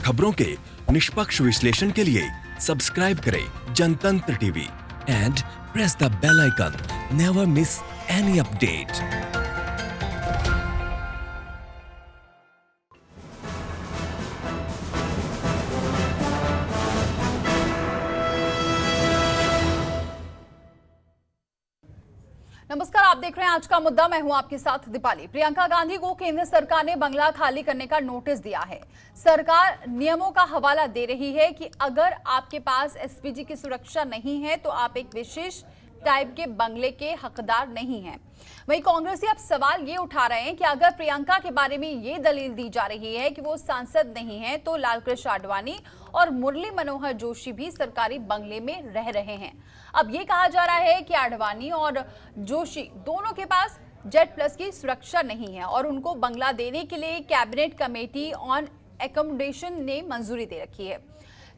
खबरों के निष्पक्ष विश्लेषण के लिए सब्सक्राइब करें Janatantra TV and press the bell icon. Never miss any update. नमस्कार, आप देख रहे हैं आज का मुद्दा। मैं हूं आपके साथ दीपाली। प्रियंका गांधी को केंद्र सरकार ने बंगला खाली करने का नोटिस दिया है। सरकार नियमों का हवाला दे रही है कि अगर आपके पास एसपीजी की सुरक्षा नहीं है तो आप एक विशेष टाइप के बंगले के हकदार नहीं हैं। वहीं कांग्रेसी अब सवाल ये उठा रहे हैं कि अगर प्रियंका के बारे में ये दलील दी जा रही है कि वो सांसद नहीं है तो लालकृष्ण आडवाणी और मुरली मनोहर जोशी भी सरकारी बंगले में रह रहे हैं। अब ये कहा जा रहा है कि आडवाणी और जोशी दोनों के पास जेड प्लस की सुरक्षा नहीं है और उनको बंगला देने के लिए कैबिनेट कमेटी ऑन एकोमोडेशन ने मंजूरी दे रखी है।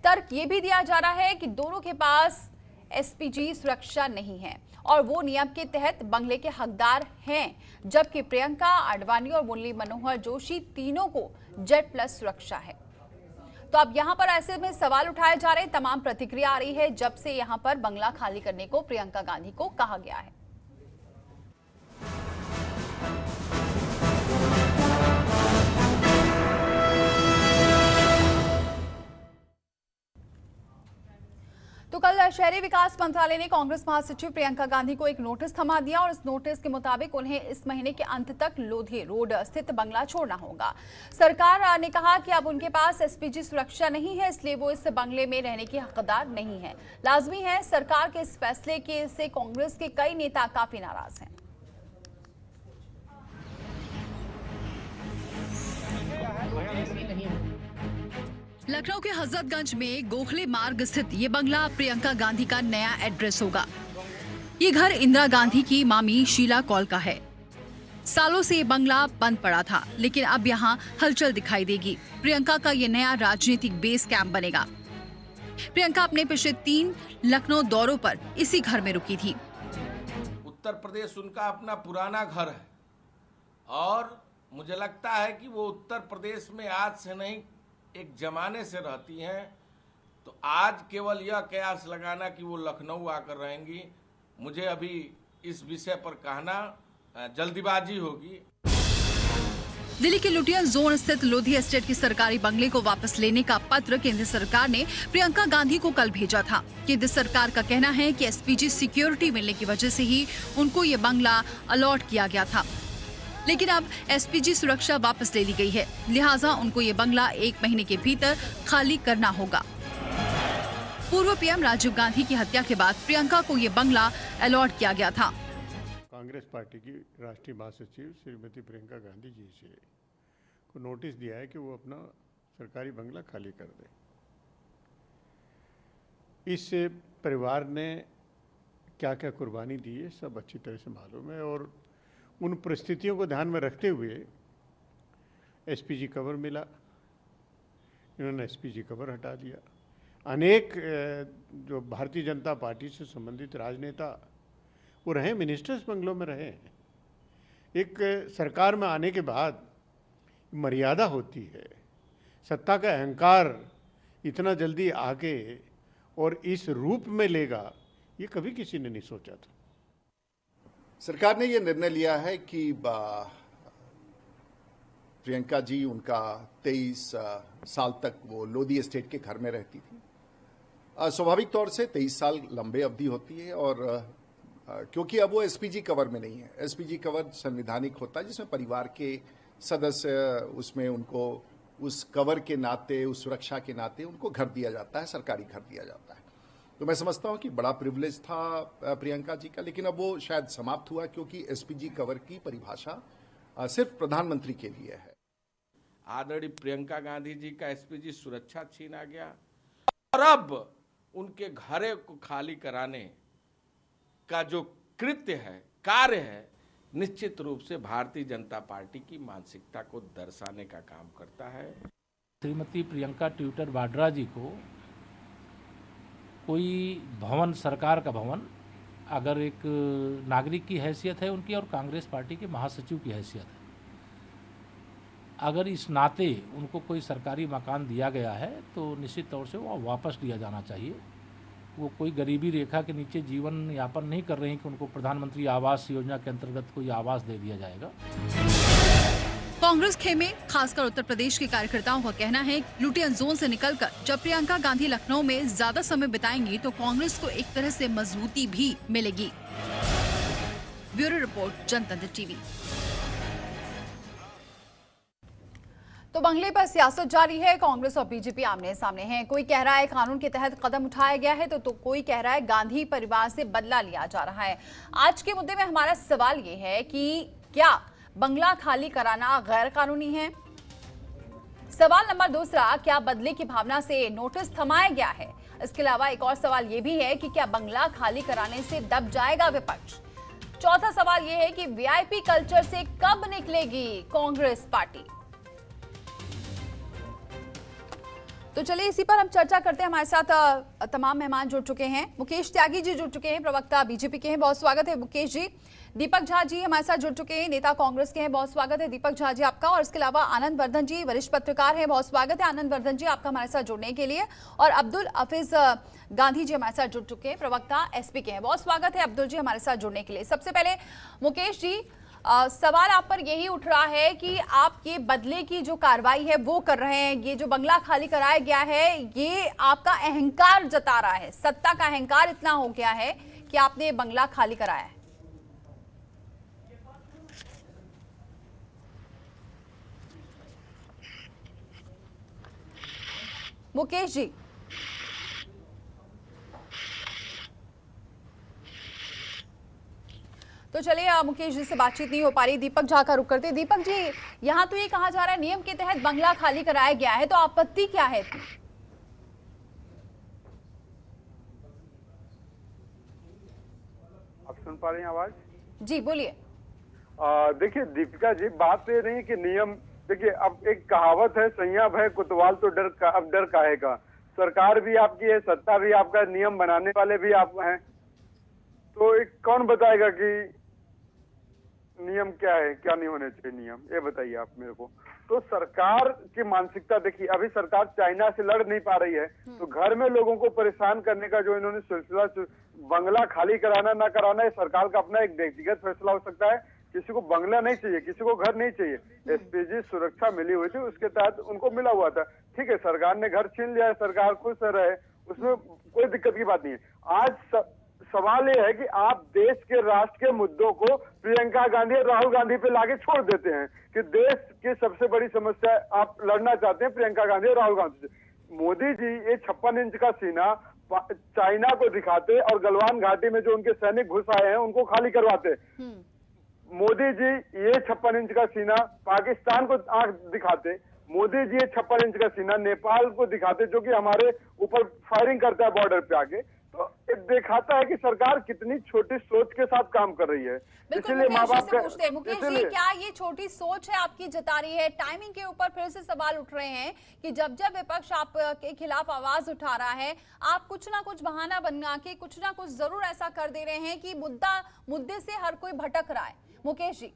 तर्क ये भी दिया जा रहा है कि दोनों के पास एसपीजी सुरक्षा नहीं है और वो नियम के तहत बंगले के हकदार हैं, जबकि प्रियंका, आडवाणी और मुरली मनोहर जोशी तीनों को जेड प्लस सुरक्षा है। तो अब यहां पर ऐसे में सवाल उठाए जा रहे, तमाम प्रतिक्रिया आ रही है जब से यहां पर बंगला खाली करने को प्रियंका गांधी को कहा गया है। तो कल शहरी विकास मंत्रालय ने कांग्रेस महासचिव प्रियंका गांधी को एक नोटिस थमा दिया और इस नोटिस के मुताबिक उन्हें इस महीने के अंत तक लोधी रोड स्थित बंगला छोड़ना होगा। सरकार ने कहा कि अब उनके पास एसपीजी सुरक्षा नहीं है, इसलिए वो इस बंगले में रहने की हकदार नहीं है। लाजमी है, सरकार के इस फैसले से कांग्रेस के कई नेता काफी नाराज हैं। लखनऊ के हजरतगंज में गोखले मार्ग स्थित ये बंगला प्रियंका गांधी का नया एड्रेस होगा। ये घर इंदिरा गांधी की मामी शीला कौल का है। सालों से ये बंगला बंद पड़ा था, लेकिन अब यहाँ हलचल दिखाई देगी। प्रियंका का ये नया राजनीतिक बेस कैंप बनेगा। प्रियंका अपने पिछले 3 लखनऊ दौरों पर इसी घर में रुकी थी। उत्तर प्रदेश उनका अपना पुराना घर है और मुझे लगता है कि वो उत्तर प्रदेश में आज से नहीं, एक जमाने से रहती हैं। तो आज केवल यह कयास लगाना कि वो लखनऊ आकर रहेंगी, मुझे अभी इस विषय पर कहना जल्दीबाजी होगी। दिल्ली के लुटियन जोन स्थित लोधी एस्टेट की सरकारी बंगले को वापस लेने का पत्र केंद्र सरकार ने प्रियंका गांधी को कल भेजा था। केंद्र सरकार का कहना है कि एसपीजी सिक्योरिटी मिलने की वजह से ही उनको ये बंगला अलॉट किया गया था, लेकिन अब एसपीजी सुरक्षा वापस ले ली गई है, लिहाजा उनको ये बंगला 1 महीने के भीतर खाली करना होगा। पूर्व पीएम राजीव गांधी की हत्या के बाद प्रियंका को ये बंगला अलॉट किया गया था। कांग्रेस पार्टी की राष्ट्रीय महासचिव श्रीमती प्रियंका गांधी जी से को नोटिस दिया है कि वो अपना सरकारी बंगला खाली कर दे। इस परिवार ने क्या क्या कुर्बानी दी है सब अच्छी तरह से मालूम है और उन परिस्थितियों को ध्यान में रखते हुए एसपीजी कवर मिला, इन्होंने एसपीजी कवर हटा दिया। अनेक जो भारतीय जनता पार्टी से संबंधित राजनेता वो रहे, मिनिस्टर्स बंगलों में रहे। एक सरकार में आने के बाद मर्यादा होती है। सत्ता का अहंकार इतना जल्दी आके और इस रूप में लेगा, ये कभी किसी ने नहीं सोचा था। सरकार ने ये निर्णय लिया है कि प्रियंका जी, उनका 23 साल तक वो लोधी एस्टेट के घर में रहती थी। स्वाभाविक तौर से 23 साल लंबे अवधि होती है और क्योंकि अब वो एसपीजी कवर में नहीं है। एसपीजी कवर संवैधानिक होता है जिसमें परिवार के सदस्य, उसमें उनको उस कवर के नाते, उस सुरक्षा के नाते उनको घर दिया जाता है, सरकारी घर दिया जाता है। तो मैं समझता हूं कि बड़ा प्रिविलेज था प्रियंका जी का, लेकिन अब वो शायद समाप्त हुआ क्योंकि एसपीजी कवर की परिभाषा सिर्फ प्रधानमंत्री के लिए है। आदरणीय प्रियंका गांधी जी का एसपीजी सुरक्षा छीना गया और अब उनके घरे को खाली कराने का जो कृत्य है, कार्य है, निश्चित रूप से भारतीय जनता पार्टी की मानसिकता को दर्शाने का काम करता है। श्रीमती प्रियंका ट्विटर वाड्रा जी को कोई भवन, सरकार का भवन, अगर एक नागरिक की हैसियत है उनकी और कांग्रेस पार्टी के महासचिव की हैसियत है, अगर इस नाते उनको कोई सरकारी मकान दिया गया है तो निश्चित तौर से वो वापस लिया जाना चाहिए। वो कोई गरीबी रेखा के नीचे जीवन यापन नहीं कर रहे हैं कि उनको प्रधानमंत्री आवास योजना के अंतर्गत कोई आवास दे दिया जाएगा। कांग्रेस खेमे खासकर उत्तर प्रदेश के कार्यकर्ताओं का कहना है लुटियन जोन से निकलकर जब प्रियंका गांधी लखनऊ में ज्यादा समय बिताएंगी तो कांग्रेस को एक तरह से मजबूती भी मिलेगी। ब्यूरो रिपोर्ट, जनतंत्र टीवी। तो बंगले पर सियासत जारी है। कांग्रेस और बीजेपी आमने सामने हैं। कोई कह रहा है कानून के तहत कदम उठाया गया है तो कोई कह रहा है गांधी परिवार से बदला लिया जा रहा है। आज के मुद्दे में हमारा सवाल ये है कि क्या बंगला खाली कराना गैर कानूनी है? सवाल नंबर दूसरा, क्या बदले की भावना से नोटिस थमाया गया है? इसके अलावा एक और सवाल ये भी है कि क्या बंगला खाली कराने से दब जाएगा विपक्ष? चौथा सवाल ये है कि वीआईपी कल्चर से कब निकलेगी कांग्रेस पार्टी? तो चलिए इसी पर हम चर्चा करते हैं। हमारे साथ तमाम मेहमान जुड़ चुके हैं। मुकेश त्यागी जी जुड़ चुके हैं, प्रवक्ता बीजेपी के हैं, बहुत स्वागत है मुकेश जी। दीपक झा जी हमारे साथ जुड़ चुके हैं, नेता कांग्रेस के हैं, बहुत स्वागत है दीपक झा जी आपका। और इसके अलावा आनंद वर्धन जी वरिष्ठ पत्रकार हैं, बहुत स्वागत है आनंद वर्धन जी आपका हमारे साथ जुड़ने के लिए। और अब्दुल हफीज गांधी जी हमारे साथ जुड़ चुके हैं, प्रवक्ता एसपी के हैं, बहुत स्वागत है अब्दुल जी हमारे साथ जुड़ने के लिए। सबसे पहले मुकेश जी, सवाल आप पर यही उठ रहा है कि आप ये बदले की जो कार्रवाई है वो कर रहे हैं, ये जो बंगला खाली कराया गया है ये आपका अहंकार जता रहा है, सत्ता का अहंकार इतना हो गया है कि आपने ये बंगला खाली कराया है। मुकेश जी, तो चलिए मुकेश जी से बातचीत नहीं हो पा रही, दीपक झा का रुख करते। दीपक जी, यहाँ तो ये कहा जा रहा है नियम के तहत बंगला खाली कराया गया है, तो आपत्ति क्या है इतनी? आप सुन पा रही हैं आवाज? जी बोलिए। देखिए दीपिका जी, बात ये नहीं कि नियम, देखिए अब एक कहावत है, सैया भय कोतवाल तो अब डर काहे का। सरकार भी आपकी है, सत्ता भी आपका, नियम बनाने वाले भी आप हैं, तो एक कौन बताएगा कि नियम क्या है क्या नहीं होने चाहिए नियम, ये बताइए आप मेरे को। तो सरकार की मानसिकता देखिए, अभी सरकार चाइना से लड़ नहीं पा रही है, तो घर में लोगों को परेशान करने का जो इन्होंने सिलसिला, बंगला खाली कराना ना कराना, ये सरकार का अपना एक व्यक्तिगत फैसला हो सकता है। किसी को बंगला नहीं चाहिए, किसी को घर नहीं चाहिए, एसपीजी सुरक्षा मिली हुई थी, उसके तहत उनको मिला हुआ था। ठीक है, सरकार ने घर छीन लिया है, सरकार खुश रहे, उसमें कोई दिक्कत की बात नहीं है। आज सवाल ये है कि आप देश के राष्ट्र के मुद्दों को प्रियंका गांधी और राहुल गांधी पे लाके छोड़ देते हैं कि देश की सबसे बड़ी समस्या आप लड़ना चाहते हैं प्रियंका गांधी और राहुल गांधी से। मोदी जी ये 56 इंच का सीना चाइना को दिखाते और गलवान घाटी में जो उनके सैनिक घुस आए हैं उनको खाली करवाते। मोदी जी ये 56 इंच का सीना पाकिस्तान को आंख दिखाते। मोदी जी ये 56 इंच का सीना नेपाल को दिखाते, जो कि हमारे ऊपर फायरिंग करता है बॉर्डर पे आके। तो दिखाता है कि सरकार कितनी छोटी सोच के साथ काम कर रही है। इसलिए माँ बाप पूछते हैं मुकेश जी, क्या ये छोटी सोच है आपकी जता रही है? टाइमिंग के ऊपर फिर से सवाल उठ रहे हैं कि जब जब विपक्ष आपके खिलाफ आवाज उठा रहा है, आप कुछ ना कुछ बहाना बना के कुछ ना कुछ जरूर ऐसा कर दे रहे हैं कि मुद्दे से हर कोई भटक रहा है। मुकेश जी,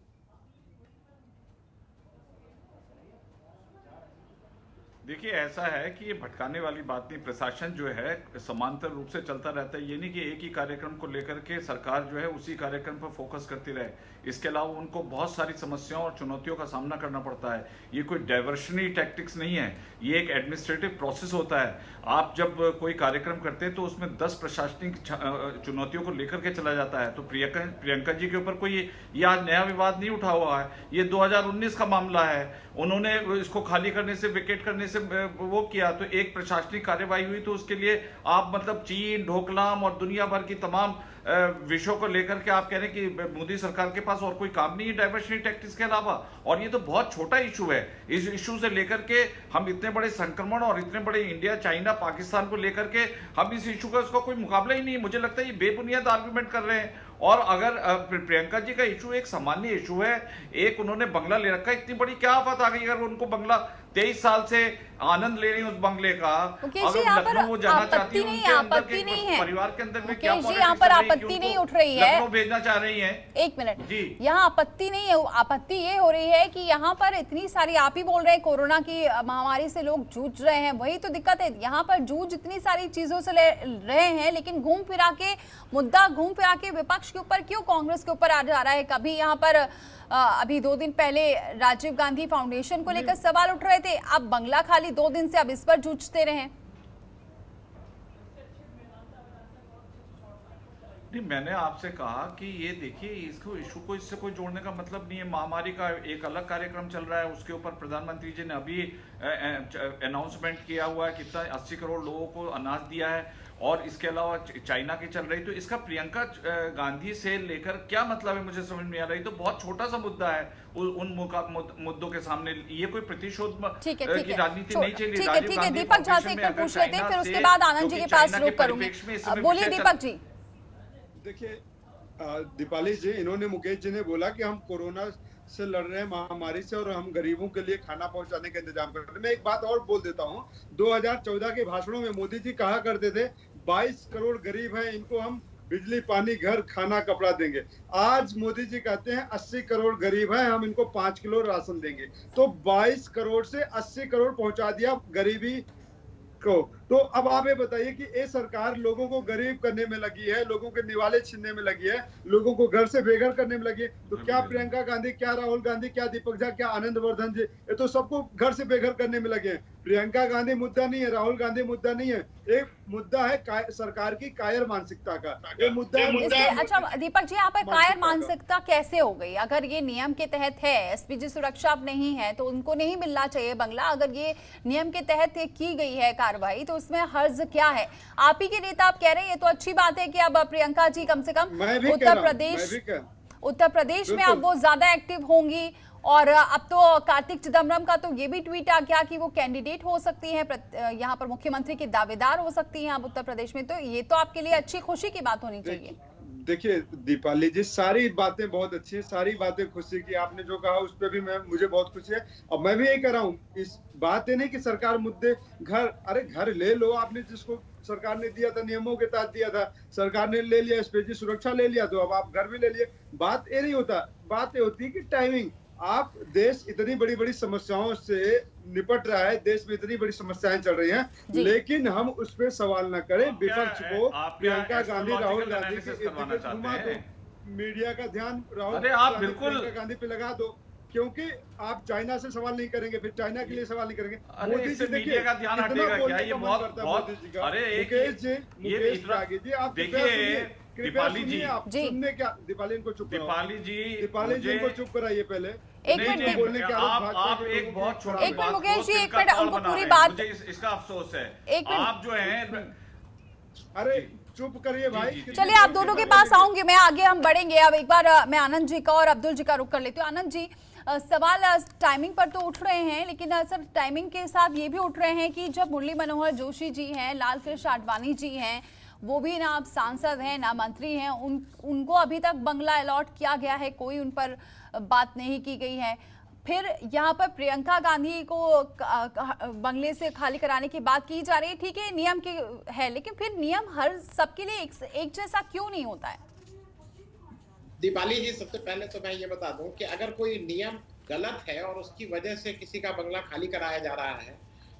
देखिए ऐसा है कि ये भटकाने वाली बात नहीं, प्रशासन जो है समांतर रूप से चलता रहता है। ये नहीं कि एक ही कार्यक्रम को लेकर के सरकार जो है उसी कार्यक्रम पर फोकस करती रहे, इसके अलावा उनको बहुत सारी समस्याओं और चुनौतियों का सामना करना पड़ता है। ये कोई डाइवर्शनरी टैक्टिक्स नहीं है, ये एक एडमिनिस्ट्रेटिव प्रोसेस होता है। आप जब कोई कार्यक्रम करते हैं तो उसमें 10 प्रशासनिक चुनौतियों को लेकर के चला जाता है। तो प्रियंका जी के ऊपर कोई ये आज नया विवाद नहीं उठा हुआ है, ये 2019 का मामला है। उन्होंने इसको खाली करने से, विकेट करने से वो किया, तो एक प्रशासनिक कार्यवाही हुई, तो उसके लिए आप मतलब चीन, ढोकलाम और दुनिया भर की तमाम विषयों को लेकर के आप कह रहे हैं कि मोदी सरकार के पास और कोई काम नहीं है डाइवर्शनरी टैक्टिक्स के अलावा। और ये तो बहुत छोटा इशू है, इस इशू से लेकर के हम इतने बड़े संक्रमण और इतने बड़े इंडिया, चाइना, पाकिस्तान को लेकर के हम इस इशू का उसका कोई मुकाबला ही नहीं। मुझे लगता है ये बेबुनियाद आर्गुमेंट कर रहे हैं। और अगर प्रियंका जी का इशू एक सामान्य इशू है, एक उन्होंने बंगला ले रखा है, इतनी बड़ी क्या आफत आ गई अगर उनको बंगला 23 साल से आनंद ले रही हैं उस बंगले का। मुकेश अगर जी, यहाँ पर लखनऊ वो जाना चाहती आपत्ति हैं, नहीं उनके है, अंदर आपत्ति के नहीं है। परिवार के अंदर में क्या मुकेश जी, यहाँ पर politics चल रही है कि आपत्ति नहीं उनको उठ रही है। लखनऊ भेजना चाह रही हैं। एक मिनट जी। यहाँ आपत्ति नहीं है, आपत्ति ये हो रही है कि यहाँ पर इतनी सारी, आप ही बोल रहे हैं कोरोना की महामारी से लोग जूझ रहे हैं, वही तो दिक्कत है। यहाँ पर जूझ इतनी सारी चीजों से ले रहे हैं, लेकिन घूम फिरा के विपक्ष के ऊपर क्यों, कांग्रेस के ऊपर आ जा रहा है। कभी यहाँ पर अभी 2 दिन पहले राजीव गांधी फाउंडेशन को लेकर सवाल उठ रहे थे, अब बंगला खाली 2 दिन से अब इस पर जूझते रहे। नहीं, मैंने आपसे कहा कि ये देखिए, इसको इशू को इससे कोई जोड़ने का मतलब नहीं है। महामारी का एक अलग कार्यक्रम चल रहा है, उसके ऊपर प्रधानमंत्री जी ने अभी अनाउंसमेंट किया हुआ है कितना 80 करोड़ लोगों को अनाज दिया है, और इसके अलावा चाइना की चल रही, तो इसका प्रियंका गांधी से लेकर क्या मतलब है, मुझे समझ में आ रही। तो बहुत छोटा सा मुद्दा है उन मुद्दों के सामने। ये कोई प्रतिशोध की राजनीति नहीं चली। ठीक है, दीपक झा से एक मिनट पूछ लेते हैं, फिर उसके बाद आनंद जी के पास रुक करूंगी। बोलिए दीपक जी। देखिए दीपाली जी, इन्होंने, मुकेश जी ने बोला कि हम कोरोना से लड़ रहे हैं, महामारी से, और हम गरीबों के लिए खाना पहुंचाने का इंतजाम कर रहे हैं। मैं एक बात और बोल देता हूं, 2014 के भाषणों में मोदी जी कहा करते थे 22 करोड़ गरीब हैं, इनको हम बिजली, पानी, घर, खाना, कपड़ा देंगे। आज मोदी जी कहते हैं 80 करोड़ गरीब हैं, हम इनको 5 किलो राशन देंगे। तो 22 करोड़ से 80 करोड़ पहुंचा दिया गरीबी को। तो अब आप ये बताइए कि ये सरकार लोगों को गरीब करने में लगी है, लोगों के निवाले छीनने में लगी है, लोगों को घर से बेघर करने में लगी है। तो क्या प्रियंका गांधी, क्या राहुल गांधी, क्या दीपक झा, क्या आनंद वर्धन जी, ये तो सबको घर से बेघर करने में लगे हैं। प्रियंका गांधी मुद्दा नहीं है, राहुल गांधी मुद्दा नहीं है, एक मुद्दा है सरकार की कायर मानसिकता का। ये मुद्दा है। अच्छा दीपक जी, यहाँ पर कायर मानसिकता कैसे हो गई? अगर ये नियम के तहत है, एसपीजी सुरक्षा अब नहीं है, तो उनको नहीं मिलना चाहिए बंगला। अगर ये नियम के तहत की गई है कार्रवाई, तो उसमें हर्ज क्या है? आप ही के नेता आप कह रहे हैं, ये तो अच्छी बात है कि अब प्रियंका जी कम से कम उत्तर प्रदेश में अब वो ज्यादा एक्टिव होंगी। और अब तो कार्तिक चिदम्बरम का तो ये भी ट्वीट आ गया कि वो कैंडिडेट हो सकती हैं, यहाँ पर मुख्यमंत्री की दावेदार हो सकती हैं अब उत्तर प्रदेश में। तो ये तो आपके लिए अच्छी खुशी की बात होनी चाहिए। देखिए दीपाली जी, सारी बातें बहुत अच्छी है, सारी बातें खुशी की। आपने जो कहा उस पर भी मुझे बहुत खुशी है। और मैं भी यही कह रहा हूँ, इस बात नहीं कि सरकार मुद्दे घर ले लो, आपने जिसको सरकार ने दिया था, नियमों के तहत दिया था, सरकार ने ले लिया, एसपीजी सुरक्षा ले लिया, तो अब आप घर भी ले लिए। बात ये नहीं होता, बात ये होती है कि टाइमिंग। आप देश इतनी बड़ी बड़ी समस्याओं से निपट रहा है, देश में इतनी बड़ी समस्याएं चल रही हैं, लेकिन हम उस पर सवाल न करें। विपक्ष को प्रियंका गांधी, राहुल गांधी के घुमा दो, मीडिया का ध्यान प्रियंका गांधी पे लगा दो, क्योंकि आप चाइना से सवाल नहीं करेंगे, फिर चाइना के लिए सवाल नहीं करेंगे। मोदी जी देखिए, का ध्यान हटेगा क्या? ये बहुत मुकेश जी, आप देखिए दीपाली जी, आप सुनने क्या, दीपाली इनको चुप कराइए, दीपाली जी इनको चुप कराइए पहले। एक मिनट बोलने के आप एक बहुत छोटी बात, मुकेश जी एक मिनट, उनको पूरी बात, मुझे इसका अफसोस है, आप जो हैं, अरे चुप करिए भाई। चलिए आप दोनों के पास आऊंगे मैं, आगे हम बढ़ेंगे। अब एक बार मैं आनंद जी का और अब्दुल जी का रुख कर लेती हूँ। आनंद जी, सवाल टाइमिंग पर तो उठ रहे हैं, लेकिन सर टाइमिंग के साथ ये भी उठ रहे हैं कि जब मुरली मनोहर जोशी जी हैं, लाल कृष्ण आडवाणी जी हैं, वो भी ना आप सांसद हैं ना मंत्री हैं, उनको अभी तक बंगला अलॉट किया गया है, कोई उन पर बात नहीं की गई है। फिर यहाँ पर प्रियंका गांधी को बंगले से खाली कराने की बात की जा रही है, ठीक है नियम की है, लेकिन फिर नियम हर सबके लिए एक जैसा क्यों नहीं होता है? दीपाली जी, सबसे पहले तो मैं ये बता दूं कि अगर कोई नियम गलत है और उसकी वजह से किसी का बंगला खाली कराया जा रहा है,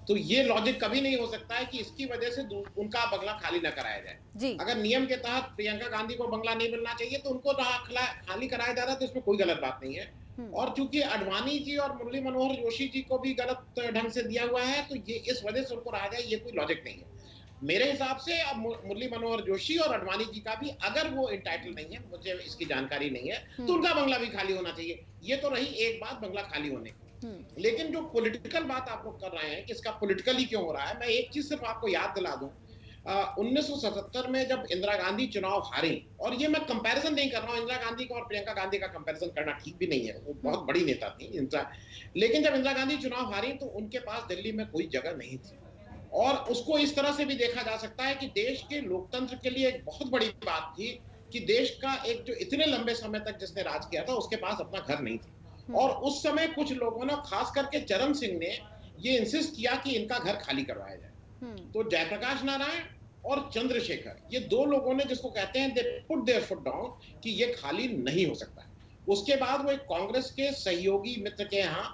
तो ये लॉजिक कभी नहीं हो सकता है कि इसकी वजह से उनका बंगला खाली ना कराया जाए। अगर नियम के तहत प्रियंका गांधी को बंगला नहीं मिलना चाहिए तो उनको खाली कराया जा रहा है, तो इसमें कोई गलत बात नहीं है। और चूंकि आडवाणी जी और मुरली मनोहर जोशी जी को भी गलत ढंग से दिया हुआ है, तो ये इस वजह से उनको रहा जाए, ये कोई लॉजिक नहीं है मेरे हिसाब से। अब मुरली मनोहर जोशी और आडवाणी जी का भी, अगर वो इंटाइटल नहीं है, मुझे इसकी जानकारी नहीं है, तो उनका बंगला भी खाली होना चाहिए। ये तो रही एक बात बंगला खाली होने की। लेकिन जो पॉलिटिकल बात आप लोग कर रहे हैं कि इसका पॉलिटिकली क्यों हो रहा है, मैं एक चीज सिर्फ आपको याद दिला दूं। 1977 में जब इंदिरा गांधी चुनाव हारी, और ये मैं कंपैरिजन नहीं कर रहा हूं, इंदिरा गांधी का और प्रियंका गांधी का कंपैरिजन करना ठीक भी नहीं है, वो बहुत बड़ी नेता थी लेकिन जब इंदिरा गांधी चुनाव हारी तो उनके पास दिल्ली में कोई जगह नहीं थी। और उसको इस तरह से भी देखा जा सकता है कि देश के लोकतंत्र के लिए एक बहुत बड़ी बात थी कि देश का एक जो इतने लंबे समय तक जिसने राज किया था, उसके पास अपना घर नहीं था। और उस समय कुछ लोगों ने, खास करके चरण सिंह ने, ये इंसिस्ट किया कि इनका घर खाली करवाया जाए। तो जयप्रकाश नारायण और चंद्रशेखर, ये दो लोगों ने, जिसको कहते हैं they put there foot down, कि ये खाली नहीं हो सकता है। उसके बाद वो एक कांग्रेस के सहयोगी मित्र के यहाँ,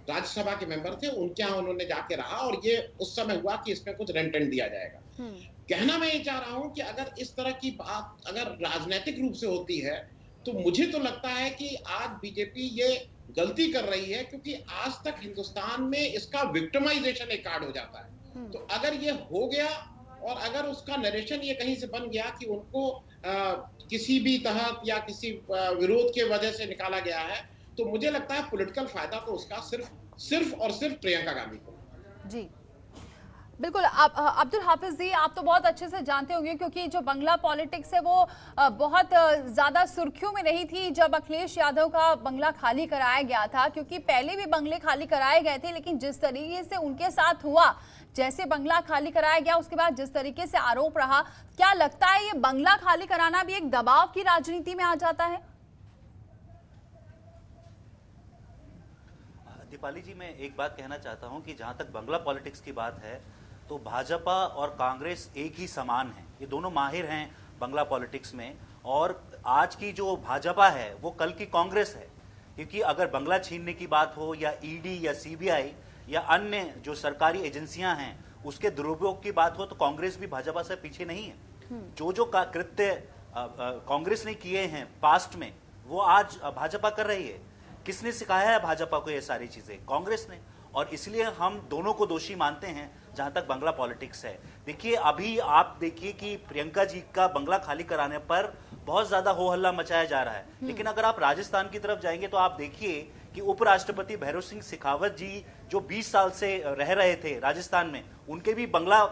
राज्यसभा के मेंबर थे, उनके यहाँ उन्होंने जाके रहा, और ये उस समय हुआ कि इसमें कुछ रेंट दिया जाएगा। कहना मैं ये चाह रहा हूं कि अगर इस तरह की बात अगर राजनीतिक रूप से होती है, तो मुझे तो लगता है कि आज बीजेपी ये गलती कर रही है, क्योंकि आज तक हिंदुस्तान में इसका विक्टिमाइजेशन एक कार्ड हो जाता है। तो अगर ये हो गया और अगर उसका नरेशन ये कहीं से बन गया कि उनको किसी भी तहत या किसी विरोध के वजह से निकाला गया है, तो मुझे लगता है पॉलिटिकल फायदा तो उसका सिर्फ और सिर्फ प्रियंका गांधी को। जी बिल्कुल। अब्दुल हाफिज जी, आप तो बहुत अच्छे से जानते होंगे, क्योंकि जो बंगला पॉलिटिक्स है वो बहुत ज़्यादा सुर्खियों में नहीं थी जब अखिलेश यादव का बंगला खाली कराया गया था, क्योंकि पहले भी बंगले खाली कराए गए थे, लेकिन जिस तरीके से उनके साथ हुआ, जैसे बंगला खाली कराया गया उसके बाद जिस तरीके से आरोप रहा, क्या लगता है ये बंगला खाली कराना भी एक दबाव की राजनीति में आ जाता है? दीपाली जी, मैं एक बात कहना चाहता हूं कि जहां तक बंगला पॉलिटिक्स की बात है, तो भाजपा और कांग्रेस एक ही समान हैं। ये दोनों माहिर हैं बंगला पॉलिटिक्स में, और आज की जो भाजपा है वो कल की कांग्रेस है। क्योंकि अगर बंगला छीनने की बात हो, या ईडी या सीबीआई या अन्य जो सरकारी एजेंसियां हैं उसके दुरुपयोग की बात हो, तो कांग्रेस भी भाजपा से पीछे नहीं है। जो कृत्य कांग्रेस ने किए हैं पास्ट में, वो आज भाजपा कर रही है। किसने सिखाया है भाजपा को ये सारी चीजें? कांग्रेस ने। और इसलिए हम दोनों को दोषी मानते हैं जहां तक बंगला पॉलिटिक्स है। देखिए, अभी आप देखिए कि प्रियंका जी का बंगला खाली कराने पर बहुत ज्यादा हो हल्ला मचाया जा रहा है, लेकिन अगर आप राजस्थान की तरफ जाएंगे तो आप देखिए कि उपराष्ट्रपति भैरव सिंह शेखावत जी जो 20 साल से रह रहे थे राजस्थान में, उनके भी बंगला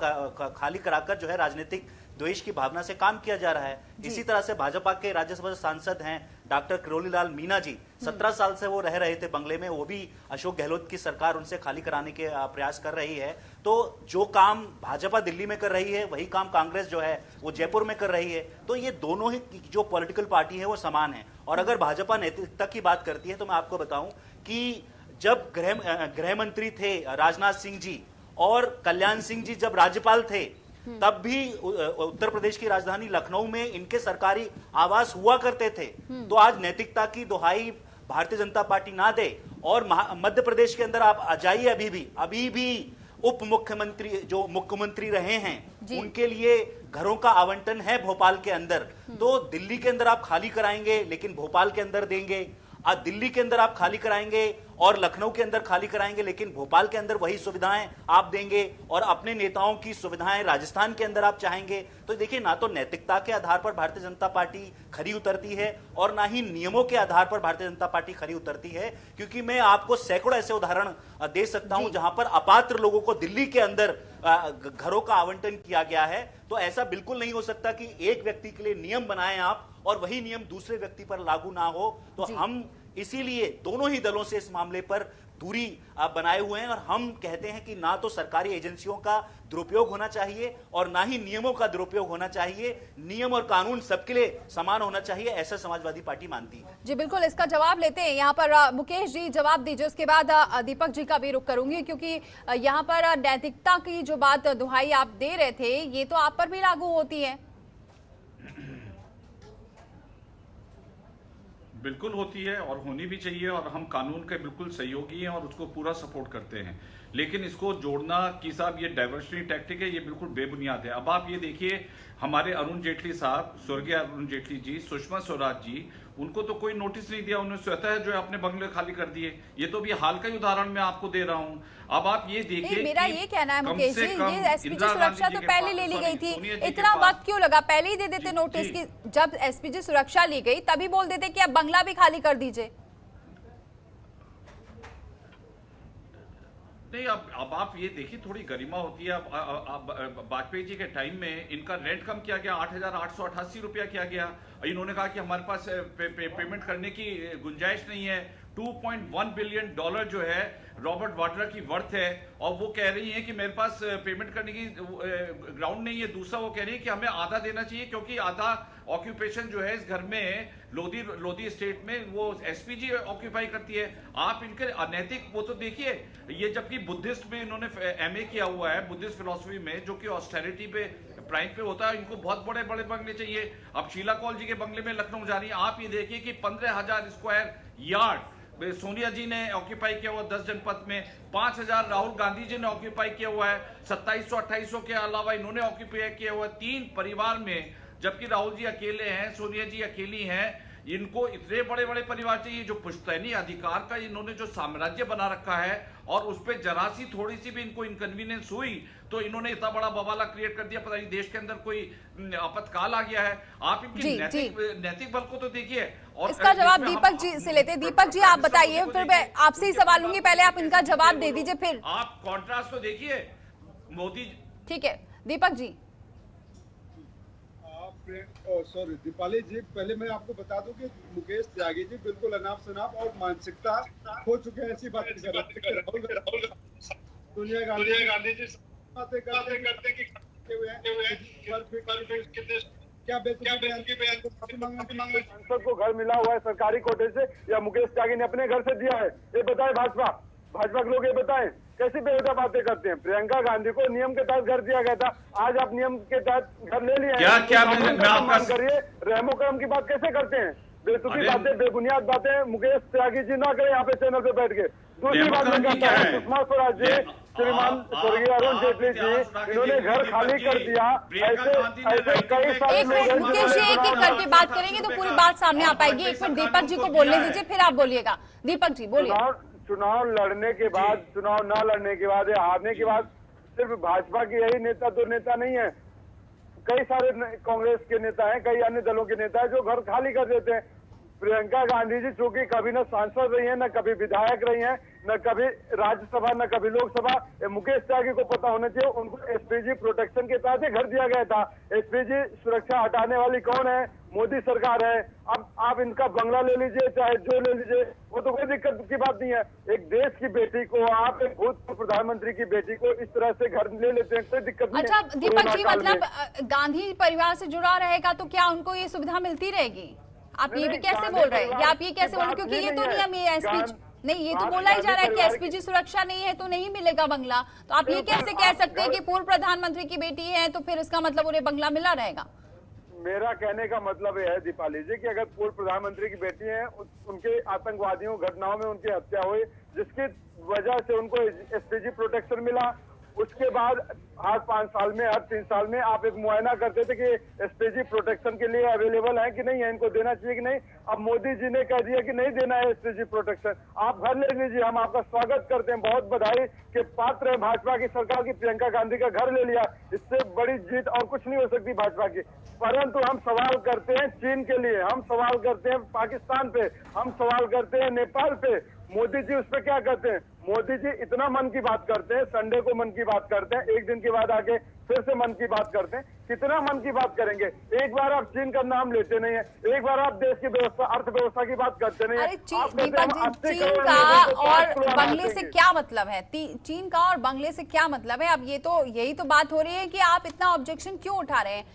खाली कराकर जो है राजनीतिक द्वेष की भावना से काम किया जा रहा है। इसी तरह से भाजपा के राज्यसभा सांसद हैं डॉक्टर किरोड़ी लाल मीणा जी, 17 साल से वो रह रहे थे बंगले में, वो भी अशोक गहलोत की सरकार उनसे खाली कराने के प्रयास कर रही है। तो जो काम भाजपा दिल्ली में कर रही है वही काम कांग्रेस जो है वो जयपुर में कर रही है। तो ये दोनों ही जो पॉलिटिकल पार्टी है वो समान है। और अगर भाजपा नैतिकता की बात करती है तो मैं आपको बताऊं कि जब गृह मंत्री थे राजनाथ सिंह जी और कल्याण सिंह जी जब राज्यपाल थे, तब भी उत्तर प्रदेश की राजधानी लखनऊ में इनके सरकारी आवास हुआ करते थे। तो आज नैतिकता की दुहाई भारतीय जनता पार्टी ना दे, और मध्य प्रदेश के अंदर आप जाइए, अभी भी उप मुख्यमंत्री जो मुख्यमंत्री रहे हैं उनके लिए घरों का आवंटन है भोपाल के अंदर। तो दिल्ली के अंदर आप खाली कराएंगे लेकिन भोपाल के अंदर देंगे, दिल्ली के अंदर आप खाली कराएंगे और लखनऊ के अंदर खाली कराएंगे, लेकिन भोपाल के अंदर वही सुविधाएं आप देंगे, और अपने नेताओं की सुविधाएं राजस्थान के अंदर आप चाहेंगे। तो देखिए, ना तो नैतिकता के आधार पर भारतीय जनता पार्टी खरी उतरती है और ना ही नियमों के आधार पर भारतीय जनता पार्टी खरी उतरती है। क्योंकि मैं आपको सैकड़ों ऐसे उदाहरण दे सकता हूं जहां पर अपात्र लोगों को दिल्ली के अंदर घरों का आवंटन किया गया है। तो ऐसा बिल्कुल नहीं हो सकता कि एक व्यक्ति के लिए नियम बनाएं आप और वही नियम दूसरे व्यक्ति पर लागू ना हो। तो हम इसीलिए दोनों ही दलों से इस मामले पर दूरी बनाए हुए हैं, और हम कहते हैं कि ना तो सरकारी एजेंसियों का दुरुपयोग होना चाहिए और ना ही नियमों का दुरुपयोग होना चाहिए। नियम और कानून सबके लिए समान होना चाहिए, ऐसा समाजवादी पार्टी मानती है। जी बिल्कुल, इसका जवाब लेते हैं। यहाँ पर मुकेश जी जवाब दीजिए, उसके बाद दीपक जी का भी रुख करूंगी, क्योंकि यहाँ पर नैतिकता की जो बात दुहाई आप दे रहे थे ये तो आप पर भी लागू होती है। बिल्कुल होती है और होनी भी चाहिए, और हम कानून के बिल्कुल सहयोगी हैं और उसको पूरा सपोर्ट करते हैं। लेकिन इसको जोड़ना कि साहब ये डाइवर्सिटी टैक्टिक है, ये बिल्कुल बेबुनियाद है। अब आप ये देखिए, हमारे अरुण जेटली साहब, स्वर्गीय अरुण जेटली जी, सुषमा स्वराज जी, उनको तो कोई नोटिस नहीं दिया, उन्होंने स्वतः जो है अपने बंगले खाली कर दिए। ये तो भी हाल का ही उदाहरण मैं आपको दे रहा हूं। अब आप ये देखिए, मेरा ये कहना है मुकेश जी, ये एसपीजी सुरक्षा तो पहले ले ली गई थी, इतना वक्त क्यों लगा? पहले ही दे देते नोटिस की, जब एसपीजी सुरक्षा ली गई तभी बोल देते कि अब बंगला भी खाली कर दीजिए। नहीं, अब आप ये देखिए, थोड़ी गरिमा होती है। अब वाजपेयी जी के टाइम में इनका रेंट कम किया गया, 8,888 रुपया किया गया। इन्होंने कहा कि हमारे पास पेमेंट करने की गुंजाइश नहीं है। $2.1 बिलियन जो है रॉबर्ट वाड्रा की वर्थ है, और वो कह रही हैं कि मेरे पास पेमेंट करने की ग्राउंड नहीं है। दूसरा वो कह रही है कि हमें आधा देना चाहिए, क्योंकि आधा ऑक्यूपेशन जो है इस घर में लोधी स्टेट में वो एसपीजी ऑक्यूपाई करती है। आप इनके अनैतिक वो तो देखिए, ये जबकि बुद्धिस्ट में इन्होंने एमए किया हुआ है, बुद्धिस्ट फिलॉसफी में, जो कि ऑस्टेरिटी पे प्राइम पे होता है, इनको बहुत बड़े बड़े बंगले चाहिए। अब शीला कौल जी के बंगले में लखनऊ जा रही है, आप ये देखिए कि 15,000 स्क्वायर यार्ड सोनिया जी ने ऑक्यूपाई किया हुआ 10 जनपद में, 5,000 राहुल गांधी जी ने ऑक्यूपाई किया हुआ है, 2700-2800 के अलावा इन्होंने ऑक्यूपाई किया हुआ 3 परिवार में, जबकि राहुल जी अकेले हैं, सोनिया जी अकेली हैं। इनको इतने बड़े बड़े परिवार चाहिए, जो पुश्तैनी अधिकार का इन्होंने जो साम्राज्य बना रखा है, और उस पर जरा सी थोड़ी सी भी इनको इनकन्वीनियंस हुई तो इन्होंने इतना बड़ा बवाला क्रिएट कर दिया, पता नहीं देश के अंदर कोई आपातकाल आ गया है। आप इनकी नैतिक बल को तो देखिए। और इसका जवाब दीपक जी से लेते हैं। दीपक जी आप बताइए, फिर मैं आपसे ही सवाल लूंगी, पहले आप इनका जवाब दे दीजिए, फिर आप कॉन्ट्रास्ट तो देखिए मोदी। ठीक है दीपक जी। सॉरी दीपाली जी, पहले मैं आपको बता दूं कि मुकेश त्यागी जी बिल्कुल अनाप शनाप और मानसिकता हो चुके हैं, ऐसी बातें कर रहे हैं। सोनिया गांधी जी बातें करते कि सांसद को घर मिला हुआ है सरकारी कोटे से, या मुकेश त्यागी ने अपने घर से दिया है, ये बताए भाजपा के लोग, ये बताएं कैसी बेहुदा बातें करते हैं। प्रियंका गांधी को नियम के तहत घर दिया गया था, आज आप नियम के तहत घर ले लिया है। क्या सम्मान करिए, रहमो करम की बात कैसे करते हैं? बेतुकी बातें, बेबुनियाद बातें मुकेश त्यागी जी ना करें यहाँ पे चैनल पे बैठ के। दूसरी बात मैं कहता हूँ, सुषमा स्वराज जी, श्रीमान स्वर्गीय अरुण जेटली जी, इन्होंने घर खाली कर दिया। ऐसे कई सारे लोग। मुकेश जी एक एक करके बात करेंगे तो पूरी बात सामने आ पाएगी। एक मिनट दीपक जी को बोलने दीजिए, फिर आप बोलिएगा। दीपक जी बोलिए। चुनाव लड़ने के बाद, चुनाव न लड़ने के बाद या हारने के बाद सिर्फ भाजपा के यही नेता दो नेता नहीं है, कई सारे कांग्रेस के नेता हैं, कई अन्य दलों के नेता हैं जो घर खाली कर देते हैं। प्रियंका गांधी जी चूंकि कभी न सांसद रही हैं, न कभी विधायक रही हैं, न कभी राज्यसभा, न कभी लोकसभा, मुकेश त्यागी को पता होना चाहिए, उनको एसपीजी प्रोटेक्शन के तहत घर दिया गया था। एसपीजी सुरक्षा हटाने वाली कौन है? मोदी सरकार है। अब आप इनका बंगला ले लीजिए, चाहे जो ले लीजिए, वो तो कोई दिक्कत की बात नहीं है। एक देश की बेटी को, आप एक भूतपूर्व प्रधानमंत्री की बेटी को इस तरह से घर ले लेते हैं, कोई दिक्कत नहीं। अच्छा दीपक जी, मतलब गांधी परिवार से जुड़ा रहेगा तो क्या उनको ये सुविधा मिलती रहेगी? आप ये भी कैसे बोल रहे हैं, या आप ये कैसे बोल रहे हैं? क्योंकि ये तो नियम है एसपीजी नहीं, ये तो बोला ही जा रहा है कि एसपीजी सुरक्षा नहीं है तो नहीं मिलेगा बंगला। तो आप ये कैसे कह सकते हैं कि पूर्व प्रधानमंत्री की बेटी है तो फिर इसका मतलब उन्हें बंगला मिला रहेगा? मेरा कहने का मतलब यह है दीपाली जी कि अगर पूर्व प्रधानमंत्री की बेटी है, उनके आतंकवादियों घटनाओं में उनकी हत्या हुई, जिसकी वजह से उनको एसपीजी प्रोटेक्शन मिला, उसके बाद हर 5 साल में, हर 3 साल में आप एक मुआयना करते थे कि एसपीजी प्रोटेक्शन के लिए अवेलेबल है कि नहीं है, इनको देना चाहिए कि नहीं। अब मोदी जी ने कह दिया कि नहीं देना है एसपीजी प्रोटेक्शन, आप घर ले लीजिए, हम आपका स्वागत करते हैं, बहुत बधाई के पात्र है भाजपा की सरकार की, प्रियंका गांधी का घर ले लिया। इससे बड़ी जीत और कुछ नहीं हो सकती भाजपा की। परंतु हम सवाल करते हैं चीन के लिए, हम सवाल करते हैं पाकिस्तान पे, हम सवाल करते हैं नेपाल पे। मोदी जी उस पर क्या कहते हैं? मोदी जी इतना मन की बात करते हैं, संडे को मन की बात करते हैं, एक दिन के बाद आके फिर से मन की बात करते हैं। कितना मन की बात करेंगे? एक बार आप चीन का नाम लेते नहीं है, एक बार आप देश की व्यवस्था, अर्थव्यवस्था की बात करते नहीं है। चीन का और बंगले से क्या मतलब है? चीन का और बंगले से क्या मतलब है? अब ये तो यही तो बात हो रही है कि आप इतना ऑब्जेक्शन क्यों उठा रहे हैं?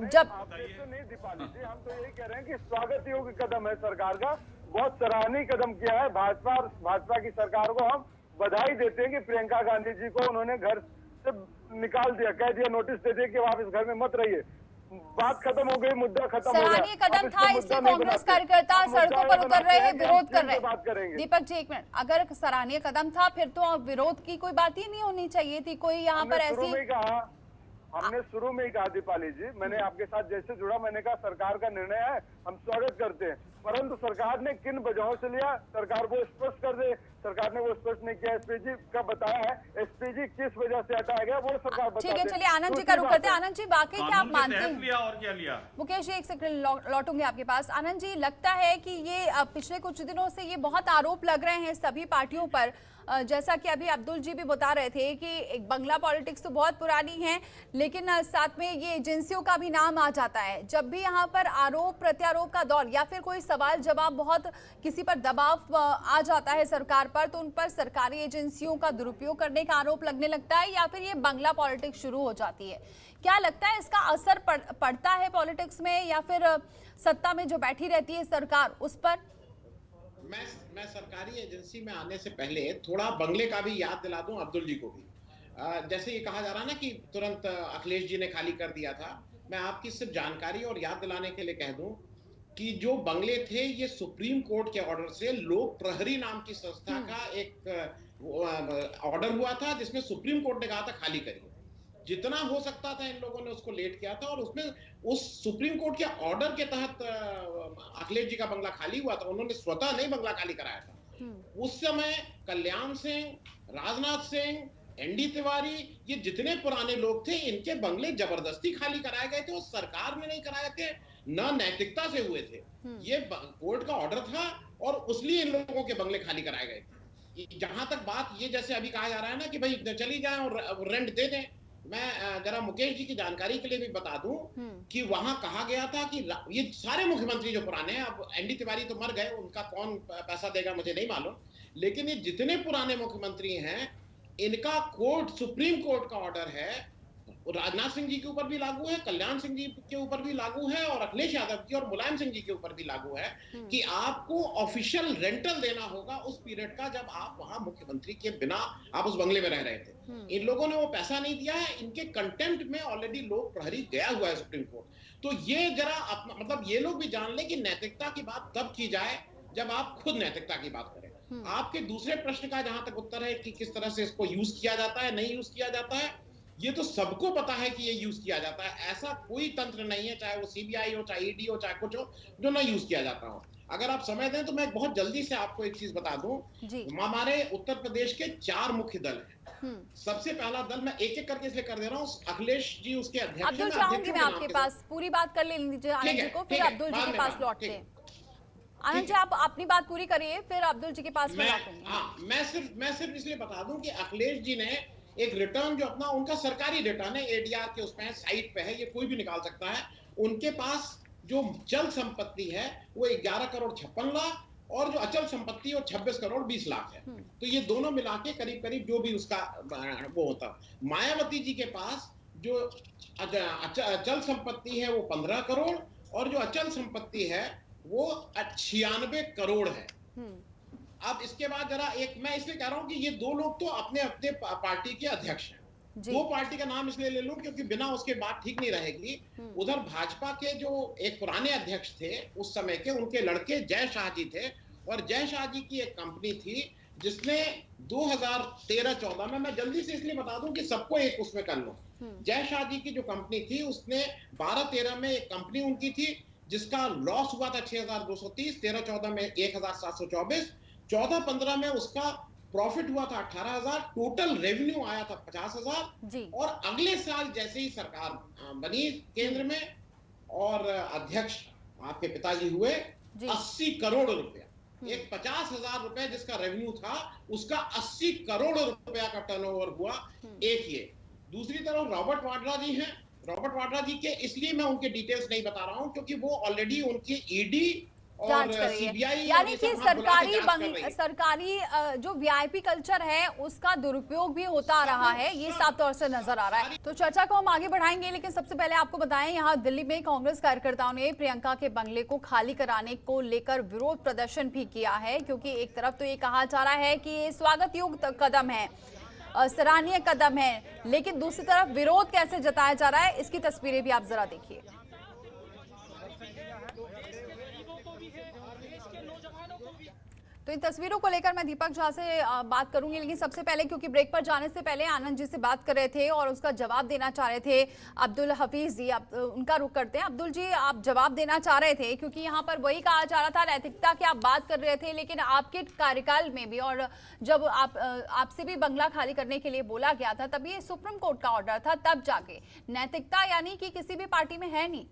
जब नहीं दीपाली जी, हम तो यही कह रहे हैं कि स्वागत योग्य कदम है सरकार का, बहुत सराहनीय कदम किया है भाजपा की सरकार को। हम बधाई देते हैं कि प्रियंका गांधी जी को उन्होंने घर से निकाल दिया, कह दिया, नोटिस दे दिया कि आप इस घर में मत रहिए। बात खत्म हो गई, मुद्दा खत्म हो गया। सराहनीय कदम था, इसलिए कांग्रेस कार्यकर्ता सड़कों पर उतर रहे हैं, विरोध कर रहे हैं। दीपक जी एक मिनट, अगर सराहनीय कदम था फिर तो विरोध की कोई बात ही नहीं होनी चाहिए थी। कोई यहाँ पर ऐसी हमने शुरू में ही कहा दीपाली जी, मैंने आपके साथ जैसे जुड़ा, मैंने कहा सरकार का निर्णय है, हम स्वागत करते हैं, परंतु सरकार ने किन वजहों से लिया, सरकार वो स्पष्ट कर दे। सरकार ने वो स्पष्ट नहीं किया, एसपीजी का बताया है, एसपीजी किस वजह से हटाया गया वो सरकार बता दे। ठीक है, चलिए आनंद जी का रुख करते हैं। आनंद जी, वाकई क्या आप मानते हैं? लिया और क्या लिया? मुकेश जी एक सेकंड लौटूंगे आपके पास। आनंद जी, लगता है कि ये पिछले कुछ दिनों से ये बहुत आरोप लग रहे हैं सभी पार्टियों पर जैसा कि अभी अब्दुल जी भी बता रहे थे कि एक बंगला पॉलिटिक्स तो बहुत पुरानी है, लेकिन साथ में ये एजेंसियों का भी नाम आ जाता है। जब भी यहाँ पर आरोप प्रत्यारोप का दौर या फिर कोई सवाल जवाब, बहुत किसी पर दबाव आ जाता है सरकार पर, तो उन पर सरकारी एजेंसियों का दुरुपयोग करने का आरोप लगने लगता है या फिर ये बंगला पॉलिटिक्स शुरू हो जाती है। क्या लगता है इसका असर पड़ता है पॉलिटिक्स में या फिर सत्ता में जो बैठी रहती है सरकार उस पर? मैं सरकारी एजेंसी में आने से पहले थोड़ा बंगले का भी याद दिला दूं अब्दुल जी को भी। जैसे ये कहा जा रहा ना कि तुरंत अखिलेश जी ने खाली कर दिया था, मैं आपकी सिर्फ जानकारी और याद दिलाने के लिए कह दूं कि जो बंगले थे ये सुप्रीम कोर्ट के ऑर्डर से लोक प्रहरी नाम की संस्था का एक ऑर्डर हुआ था, जिसमें सुप्रीम कोर्ट ने कहा था खाली करिए। जितना हो सकता था इन लोगों ने उसको लेट किया था और उसमें उस सुप्रीम कोर्ट के ऑर्डर के तहत अखिलेश जी का बंगला खाली हुआ था। उन्होंने स्वतः नहीं बंगला खाली कराया था। उस समय कल्याण सिंह, राजनाथ सिंह, एनडी तिवारी, ये जितने पुराने लोग थे इनके बंगले जबरदस्ती खाली कराए गए थे और सरकार में नहीं कराए थे, न नैतिकता से हुए थे। ये कोर्ट का ऑर्डर था और इसलिए इन लोगों के बंगले खाली कराए गए थे। जहां तक बात ये जैसे अभी कहा जा रहा है ना कि भाई चली जाए और रेंट दे दें, मैं जरा मुकेश जी की जानकारी के लिए भी बता दूं कि वहां कहा गया था कि ये सारे मुख्यमंत्री जो पुराने हैं, अब एनडी तिवारी तो मर गए, उनका कौन पैसा देगा मुझे नहीं मालूम, लेकिन ये जितने पुराने मुख्यमंत्री हैं इनका कोर्ट, सुप्रीम कोर्ट का ऑर्डर है, राजनाथ सिंह जी के ऊपर भी लागू है, कल्याण सिंह जी के ऊपर भी लागू है और अखिलेश यादव जी और मुलायम सिंह जी के ऊपर भी लागू है कि आपको ऑफिशियल रेंटल देना होगा उस पीरियड का जब आप वहां मुख्यमंत्री के बिना आप उस बंगले में रह रहे थे। इन लोगों ने वो पैसा नहीं दिया है, इनके कंटेम्प्ट में ऑलरेडी लोक प्रहरी गया हुआ है सुप्रीम कोर्ट। तो ये जरा अपना मतलब ये लोग भी जान ले कि नैतिकता की बात तब की जाए जब आप खुद नैतिकता की बात करें। आपके दूसरे प्रश्न का जहां तक उत्तर है कि किस तरह से इसको यूज किया जाता है, नहीं यूज किया जाता है, ये तो सबको पता है कि ये यूज किया जाता है। ऐसा कोई तंत्र नहीं है, चाहे वो सीबीआई हो, चाहे ईडी हो, चाहे कुछ हो, जो ना यूज किया जाता हो। अगर आप समय दें तो मैं बहुत जल्दी से आपको एक चीज बता दूं, हमारे उत्तर प्रदेश के 4 मुख्य दल हैं। सबसे पहला दल, मैं एक एक करके इसलिए कर दे रहा हूँ, अखिलेश जी उसके अध्यक्ष। अब्दुल, चाहूंगी मैं आपके पास पूरी बात कर लीजिए आनंद जी को, फिर अब्दुल जी के पास लौटते हैं। आनंद जी आप अपनी बात पूरी करिए, फिर अब्दुल जी के पास लौटेंगे। मैं सिर्फ इसलिए बता दूं कि अखिलेश जी ने एक रिटर्न जो अपना, उनका सरकारी रिटर्न है, एडीआर के उसमें साइट पे है, ये कोई भी निकाल सकता है। उनके पास जो चल संपत्ति है वो 11 करोड़ 56 लाख और जो अचल संपत्ति है वो 26 करोड़ 20 लाख है। तो ये दोनों मिला के करीब करीब जो भी उसका वो होता। मायावती जी के पास जो अचल संपत्ति है वो 15 करोड़ और जो अचल संपत्ति है वो 96 करोड़ है। अब इसके बाद जरा एक मैं इसलिए कह रहा हूं कि ये दो लोग तो अपने अपने पार्टी के अध्यक्ष हैं। दो पार्टी का नाम इसलिए ले लूं क्योंकि बिना उसके बात ठीक नहीं रहेगी। उधर भाजपा के जो एक पुराने अध्यक्ष थे उस समय के, उनके लड़के जय शाह जी थे और जय शाह जी की एक कंपनी थी जिसने 2013-14 में, मैं जल्दी से इसलिए बता दूं कि सबको एक उसमें कर लो, जय शाह जी की जो कंपनी थी उसने 12-13 में एक कंपनी उनकी थी जिसका लॉस हुआ था 6,230, 13-14 में 1,724, 14-15 में उसका प्रॉफिट हुआ था 18,000, टोटल रेवेन्यू आया था 50,000 और अगले साल जैसे ही सरकार बनी केंद्र में और अध्यक्ष आपके पिताजी हुए, 80 करोड़ रुपया, एक 50,000 रुपए जिसका रेवेन्यू था उसका 80 करोड़ रुपया का टर्नओवर हुआ। एक ये, दूसरी तरफ रॉबर्ट वाड्रा जी हैं। रॉबर्ट वाड्रा जी के इसलिए मैं उनके डिटेल्स नहीं बता रहा हूं क्योंकि वो ऑलरेडी उनकी ईडी और सीबीआई, यानी कि सरकारी जो वीआईपी कल्चर है उसका दुरुपयोग भी होता रहा है, ये साफ तौर से नजर आ रहा है। तो चर्चा को हम आगे बढ़ाएंगे, लेकिन सबसे पहले आपको बताएं, यहाँ दिल्ली में कांग्रेस कार्यकर्ताओं ने प्रियंका के बंगले को खाली कराने को लेकर विरोध प्रदर्शन भी किया है, क्योंकि एक तरफ तो ये कहा जा रहा है कि ये स्वागत योग्य कदम है, सराहनीय कदम है, लेकिन दूसरी तरफ विरोध कैसे जताया जा रहा है इसकी तस्वीरें भी आप जरा देखिए। तो इन तस्वीरों को लेकर मैं दीपक झा से बात करूंगी, लेकिन सबसे पहले क्योंकि ब्रेक पर जाने से पहले आनंद जी से बात कर रहे थे और उसका जवाब देना चाह रहे थे अब्दुल हफीज जी, उनका रुख करते हैं। अब्दुल जी, आप जवाब देना चाह रहे थे क्योंकि यहाँ पर वही कहा जा रहा था, नैतिकता की आप बात कर रहे थे, लेकिन आपके कार्यकाल में भी और जब आपसे भी बंगला खाली करने के लिए बोला गया था तब ये सुप्रीम कोर्ट का ऑर्डर था, तब जाके नैतिकता यानी कि किसी भी पार्टी में है नहीं।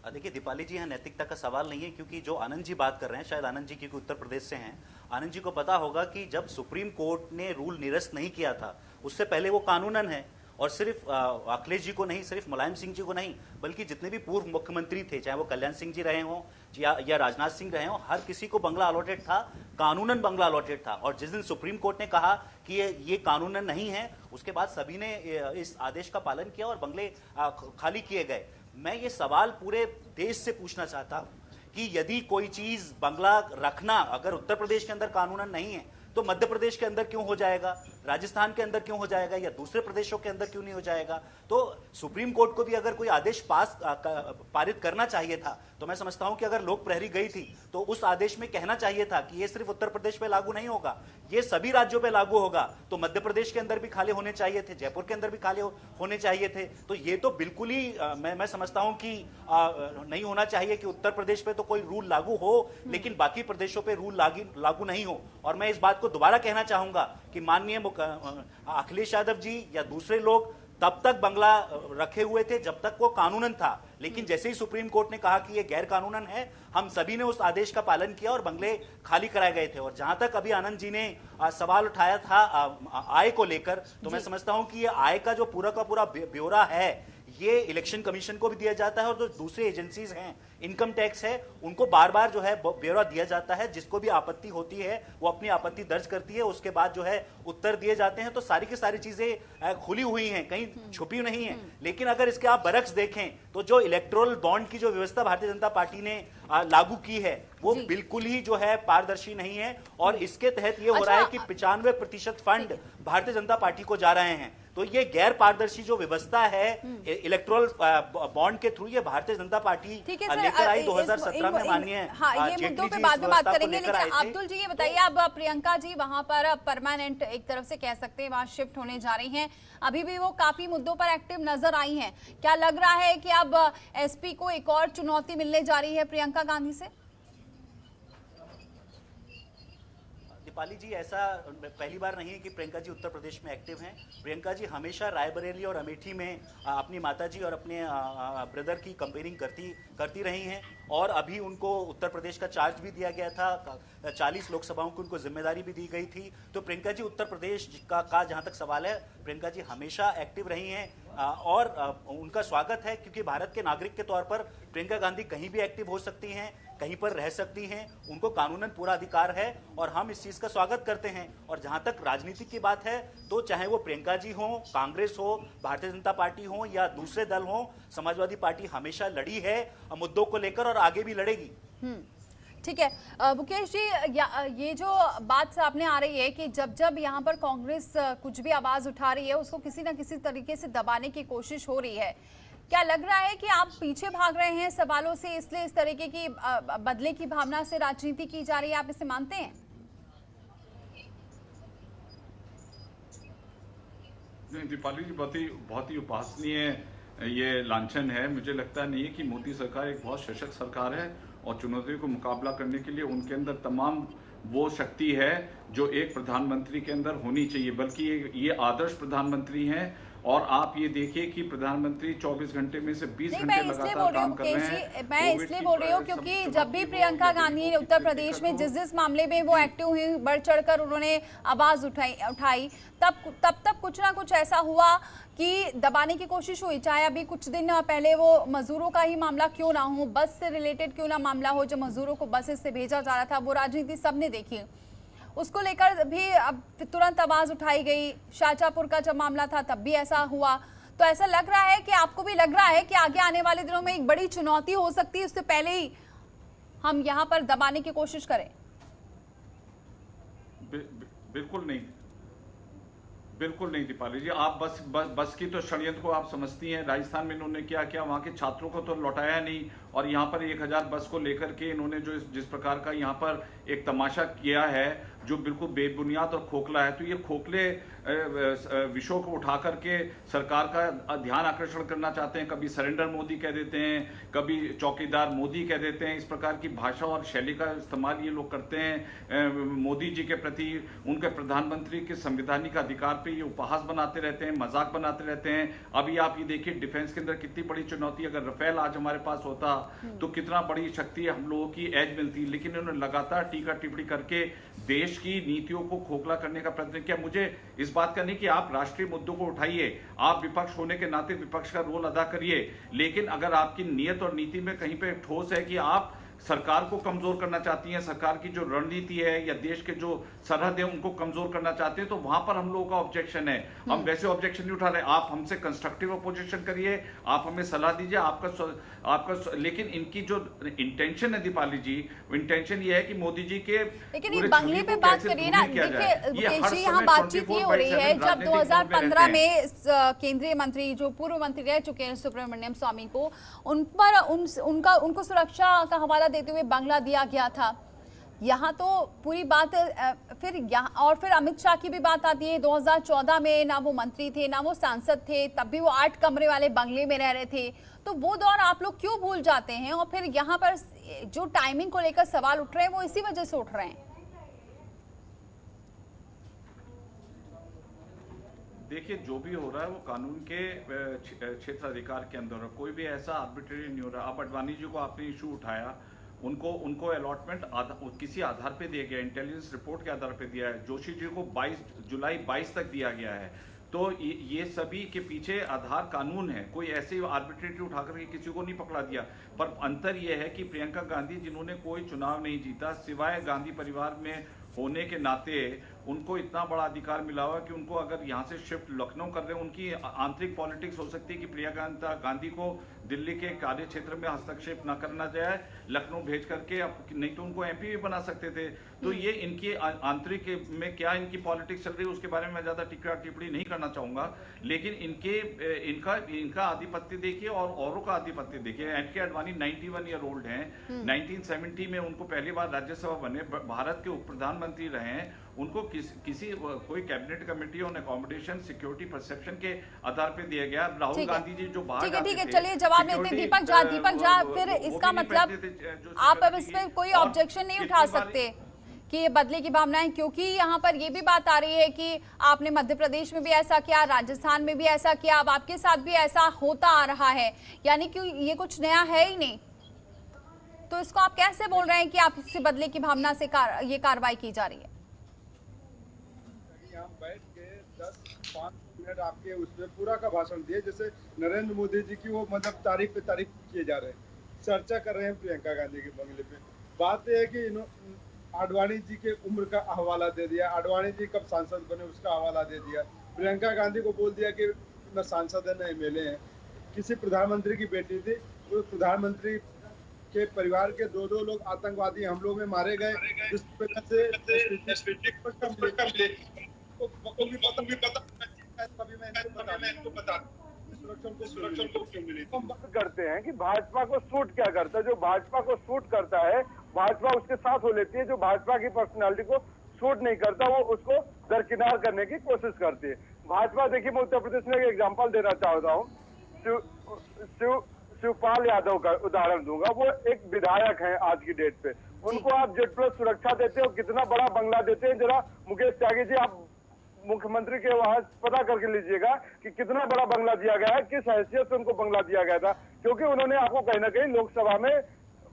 देखिए दीपाली जी, यहाँ नैतिकता का सवाल नहीं है, क्योंकि जो आनंद जी बात कर रहे हैं, शायद आनंद जी क्योंकि उत्तर प्रदेश से हैं, आनंद जी को पता होगा कि जब सुप्रीम कोर्ट ने रूल निरस्त नहीं किया था, उससे पहले वो कानूनन है। और सिर्फ अखिलेश जी को नहीं, सिर्फ मुलायम सिंह जी को नहीं, बल्कि जितने भी पूर्व मुख्यमंत्री थे, चाहे वो कल्याण सिंह जी रहे हों या राजनाथ सिंह रहे हों, हर किसी को बंगला अलॉटेड था, कानूनन बंगला अलॉटेड था। और जिस दिन सुप्रीम कोर्ट ने कहा कि ये कानूनन नहीं है, उसके बाद सभी ने इस आदेश का पालन किया और बंगले खाली किए गए। मैं ये सवाल पूरे देश से पूछना चाहता हूं कि यदि कोई चीज बंगला रखना अगर उत्तर प्रदेश के अंदर कानूनन नहीं है, तो मध्य प्रदेश के अंदर क्यों हो जाएगा, राजस्थान के अंदर क्यों हो जाएगा, या दूसरे प्रदेशों के अंदर क्यों नहीं हो जाएगा? तो सुप्रीम कोर्ट को भी अगर कोई आदेश पारित करना चाहिए था, तो मैं समझता हूं कि अगर लोक प्रहरी गई थी तो उस आदेश में कहना चाहिए था कि ये सिर्फ उत्तर प्रदेश पे लागू नहीं होगा, ये सभी राज्यों पे लागू होगा। तो मध्य प्रदेश के अंदर भी खाली होने चाहिए थे, जयपुर के अंदर भी खाली होने चाहिए थे। तो ये तो बिल्कुल ही मैं समझता हूं कि नहीं होना चाहिए कि उत्तर प्रदेश पे तो कोई रूल लागू हो, लेकिन बाकी प्रदेशों पे रूल लागू नहीं हो। और मैं इस बात को दोबारा कहना चाहूंगा कि माननीय अखिलेश यादव जी या दूसरे लोग तब तक बंगला रखे हुए थे जब तक वो कानूनन था, लेकिन जैसे ही सुप्रीम कोर्ट ने कहा कि ये गैर कानूनन है, हम सभी ने उस आदेश का पालन किया और बंगले खाली कराए गए थे। और जहां तक अभी आनंद जी ने सवाल उठाया था आय को लेकर, तो मैं समझता हूं कि ये आय का जो पूरा का पूरा ब्यौरा है, ये इलेक्शन कमीशन को भी दिया जाता है और जो दूसरी एजेंसीज हैं, इनकम टैक्स है, उनको बार बार जो है ब्यौरा दिया जाता है। जिसको भी आपत्ति होती है वो अपनी आपत्ति दर्ज करती है, उसके बाद जो है उत्तर दिए जाते हैं। तो सारी की सारी चीजें खुली हुई हैं, कहीं छुपी नहीं है। लेकिन अगर इसके आप बरक्स देखें तो जो इलेक्टोरल बॉन्ड की जो व्यवस्था भारतीय जनता पार्टी ने लागू की है, वो बिल्कुल ही जो है पारदर्शी नहीं है। और इसके तहत ये हो रहा है कि 95% फंड भारतीय जनता पार्टी को जा रहे हैं। तो ये गैर पारदर्शी जो व्यवस्था है इलेक्टोरल बॉन्ड के थ्रू, ये भारतीय जनता पार्टी लेकर आई 2017 में। माननीय ये मुद्दों पे बाद में बात करेंगे, लेकिन अब्दुल जी ये बताइए, अब प्रियंका जी वहां पर परमानेंट एक तरफ से कह सकते हैं वहां शिफ्ट होने जा रही हैं, अभी भी वो काफी मुद्दों पर एक्टिव नजर आई हैं। क्या लग रहा है कि अब एसपी को एक और चुनौती मिलने जा रही है प्रियंका गांधी से? दीपाली जी, ऐसा पहली बार नहीं है कि प्रियंका जी उत्तर प्रदेश में एक्टिव हैं। प्रियंका जी हमेशा रायबरेली और अमेठी में अपनी माताजी और अपने ब्रदर की कंपेयरिंग करती रही हैं। और अभी उनको उत्तर प्रदेश का चार्ज भी दिया गया था, 40 लोकसभाओं की उनको जिम्मेदारी भी दी गई थी। तो प्रियंका जी उत्तर प्रदेश का जहां तक सवाल है, प्रियंका जी हमेशा एक्टिव रही हैं और उनका स्वागत है, क्योंकि भारत के नागरिक के तौर पर प्रियंका गांधी कहीं भी एक्टिव हो सकती हैं, कहीं पर रह सकती हैं, उनको कानूनन पूरा अधिकार है और हम इस चीज का स्वागत करते हैं। और जहां तक राजनीति की बात है, तो चाहे वो प्रियंका जी हो, कांग्रेस हो, भारतीय जनता पार्टी हो या दूसरे दल हो, समाजवादी पार्टी हमेशा लड़ी है मुद्दों को लेकर और आगे भी लड़ेगी। ठीक है मुकेश जी, ये जो बात सामने आ रही है कि जब यहाँ पर कांग्रेस कुछ भी आवाज उठा रही है, उसको किसी ना किसी तरीके से दबाने की कोशिश हो रही है। क्या लग रहा है कि आप पीछे भाग रहे हैं सवालों से, इसलिए इस तरीके की बदले की भावना से राजनीति की जा रही है? आप इसे मानते हैं? नहीं दीपाली जी, बहुत ही उपासनीय ये लांछन है। मुझे लगता नहीं है कि मोदी सरकार एक बहुत सशक्त सरकार है और चुनौतियों को मुकाबला करने के लिए उनके अंदर तमाम वो शक्ति है जो एक प्रधानमंत्री के अंदर होनी चाहिए, बल्कि ये आदर्श प्रधानमंत्री हैं। और आप ये देखिए कि प्रधानमंत्री 24 घंटे में से 20 घंटे लगातार काम कर रहे हैं। मैं इसलिए बोल रही हूँ क्योंकि जब भी प्रियंका गांधी ने उत्तर प्रदेश में जिस मामले में वो एक्टिव हुई, बढ़ चढ़कर उन्होंने आवाज उठाई, तब कुछ ना कुछ ऐसा हुआ कि दबाने की कोशिश हुई। चाहे अभी कुछ दिन पहले वो मजदूरों का ही मामला क्यों ना हो, बस से रिलेटेड क्यों ना मामला हो, जो मजदूरों को बसेस से भेजा जा रहा था, वो राजनीति सबने देखी, उसको लेकर भी अब तुरंत आवाज उठाई गई। शाहजहांपुर का जब मामला था तब भी ऐसा हुआ। तो ऐसा लग रहा है कि आपको भी लग रहा है कि आगे आने वाले दिनों में एक बड़ी चुनौती हो सकती है, उससे पहले ही हम यहाँ पर दबाने की कोशिश करें? बिल्कुल नहीं दीपाली जी, आप बस की तो षड्यंत्र को आप समझती हैं। राजस्थान में इन्होंने क्या किया, वहां के छात्रों को तो लौटाया नहीं, और यहाँ पर 1000 बस को लेकर के इन्होंने जो जिस प्रकार का यहाँ पर एक तमाशा किया है, जो बिल्कुल बेबुनियाद और खोखला है। तो ये खोखले विषयों को उठा करके सरकार का ध्यान आकर्षण करना चाहते हैं। कभी सरेंडर मोदी कह देते हैं, कभी चौकीदार मोदी कह देते हैं। इस प्रकार की भाषा और शैली का इस्तेमाल ये लोग करते हैं मोदी जी के प्रति। उनके प्रधानमंत्री के संवैधानिक अधिकार पे ये उपहास बनाते रहते हैं, मजाक बनाते रहते हैं। अभी आप ये देखिए डिफेंस के अंदर कितनी बड़ी चुनौती, अगर रफेल आज हमारे पास होता तो कितना बड़ी शक्ति हम लोगों की एज मिलती, लेकिन उन्होंने लगातार टीका टिप्पणी करके देश की नीतियों को खोखला करने का प्रयत्न किया। मुझे इस बात का नहीं कि आप राष्ट्रीय मुद्दों को उठाइए, आप विपक्ष होने के नाते विपक्ष का रोल अदा करिए, लेकिन अगर आपकी नीयत और नीति में कहीं पे ठोस है कि आप सरकार को कमजोर करना चाहती हैं, सरकार की जो रणनीति है या देश के जो सरहद है उनको कमजोर करना चाहते हैं, तो वहां पर हम लोगों का ऑब्जेक्शन है। हम वैसे ऑब्जेक्शन नहीं उठा रहे। आप हमसे कंस्ट्रक्टिव अपोजिशन करिए, आप हमें सलाह दीजिए, आपका लेकिन इनकी जो इंटेंशन है दीपाली जी, इंटेंशन ये है कि मोदी जी के लेकिन ये बंगले पे बात करिए ना। देखिए मुकेश जी, यहाँ बातचीत ये हो रही है जब 2015 में केंद्रीय मंत्री जो पूर्व मंत्री रह चुके हैं सुब्रमण्यम स्वामी को उन पर उनको सुरक्षा का हवाला देते हुए बंगला दिया गया था। यहाँ तो पूरी बात फिर अमित शाह की भी बात आती है। 2014 में ना वो मंत्री थे ना वो सांसद थे, तब भी वो 8 कमरे वाले बंगले में रह रहे थे। तो वो दौर आप लोग क्यों भूल जाते हैं? और फिर यहाँ पर जो टाइमिंग को लेकर सवाल उठ रहे हैं वो इसी वजह से उठ रहे हैं। देखिए जो भी हो रहा है वो कानून के क्षेत्र अधिकार के अंदर है, कोई भी ऐसा आर्बिट्रेरी नहीं हो रहा। अब अडवाणी जी को आपने इशू उठाया, उनको अलॉटमेंट किसी आधार पे दिया गया, इंटेलिजेंस रिपोर्ट के आधार पे दिया है। जोशी जी को 22 जुलाई 22 तक दिया गया है। तो ये सभी के पीछे आधार कानून है, कोई ऐसे आर्बिट्रेटरी उठाकर के किसी को नहीं पकड़ा दिया। पर अंतर यह है कि प्रियंका गांधी जिन्होंने कोई चुनाव नहीं जीता, सिवाय गांधी परिवार में होने के नाते उनको इतना बड़ा अधिकार मिला हुआ कि उनको अगर यहाँ से शिफ्ट लखनऊ कर रहे हैं, उनकी आंतरिक पॉलिटिक्स हो सकती है कि प्रियंका गांधी को दिल्ली के कार्य क्षेत्र में हस्तक्षेप न करना जाए, लखनऊ भेज करके, अब नहीं तो उनको एमपी भी बना सकते थे। तो ये इनकी आंतरिक में क्या इनकी पॉलिटिक्स चल रही है उसके बारे में मैं ज्यादा टिप्पणी टिप्पणी नहीं करना चाहूंगा, लेकिन इनका आधिपत्य देखिए और औरों का आधिपत्य देखिए। एन.के. अडवाणी 91 ईयर ओल्ड हैं, 1970 में उनको पहली बार राज्यसभा बने, भारत के उप प्रधानमंत्री रहे हैं। उनको कोई cabinet committee on accommodation security perception के आधार पे दिया गया। राहुल गांधी जी जो बाहर ठीक है, चलिए जवाब लेते हैं दीपक झा। फिर इसका मतलब आप अब इस पे कोई ऑब्जेक्शन नहीं उठा सकते कि ये बदले की भावनाएं, क्योंकि यहाँ पर ये भी बात आ रही है कि आपने मध्य प्रदेश में भी ऐसा किया, राजस्थान में भी ऐसा किया, अब आपके साथ भी ऐसा होता आ रहा है, यानी कि ये कुछ नया है ही नहीं। तो इसको आप कैसे बोल रहे हैं कि आप इससे बदले की भावना से ये कार्रवाई की जा रही है? यहाँ बैठ के 10-5 मिनट आपके उसमें पूरा का भाषण दिए, जैसे नरेंद्र मोदी जी की वो मतलब तारीफ पे तारीफ किए जा रहे हैं, चर्चा कर रहे हैं प्रियंका गांधी के बंगले पे। बात यह है कि आडवाणी जी के उम्र का हवाला दे दिया, आडवाणी जी कब सांसद बने उसका हवाला दे दिया, प्रियंका गांधी को बोल दिया कि न सांसद है न एमएलए है। किसी प्रधानमंत्री की बेटी थी, वो प्रधानमंत्री के परिवार के 2 लोग आतंकवादी हमलों में मारे गए, जिस वजह से करते हैं कि भाजपा को सूट क्या करता है। जो भाजपा को सूट करता है भाजपा उसके साथ हो लेती है, जो भाजपा की पर्सनालिटी को सूट नहीं करता वो उसको दरकिनार करने की कोशिश करती है। भाजपा देखिए, मैं उत्तर प्रदेश में एक एग्जाम्पल देना चाहता हूँ, शिवपाल यादव का उदाहरण दूंगा। वो एक विधायक हैं आज की डेट पे, उनको आप जेड+ सुरक्षा देते हो, कितना बड़ा बंगला देते हैं। जरा मुकेश त्यागी जी आप मुख्यमंत्री के वहां पता करके लीजिएगा कि कितना बड़ा बंगला दिया गया है, किस हैसियत से उनको बंगला दिया गया था, क्योंकि उन्होंने आपको कहीं ना कहीं लोकसभा में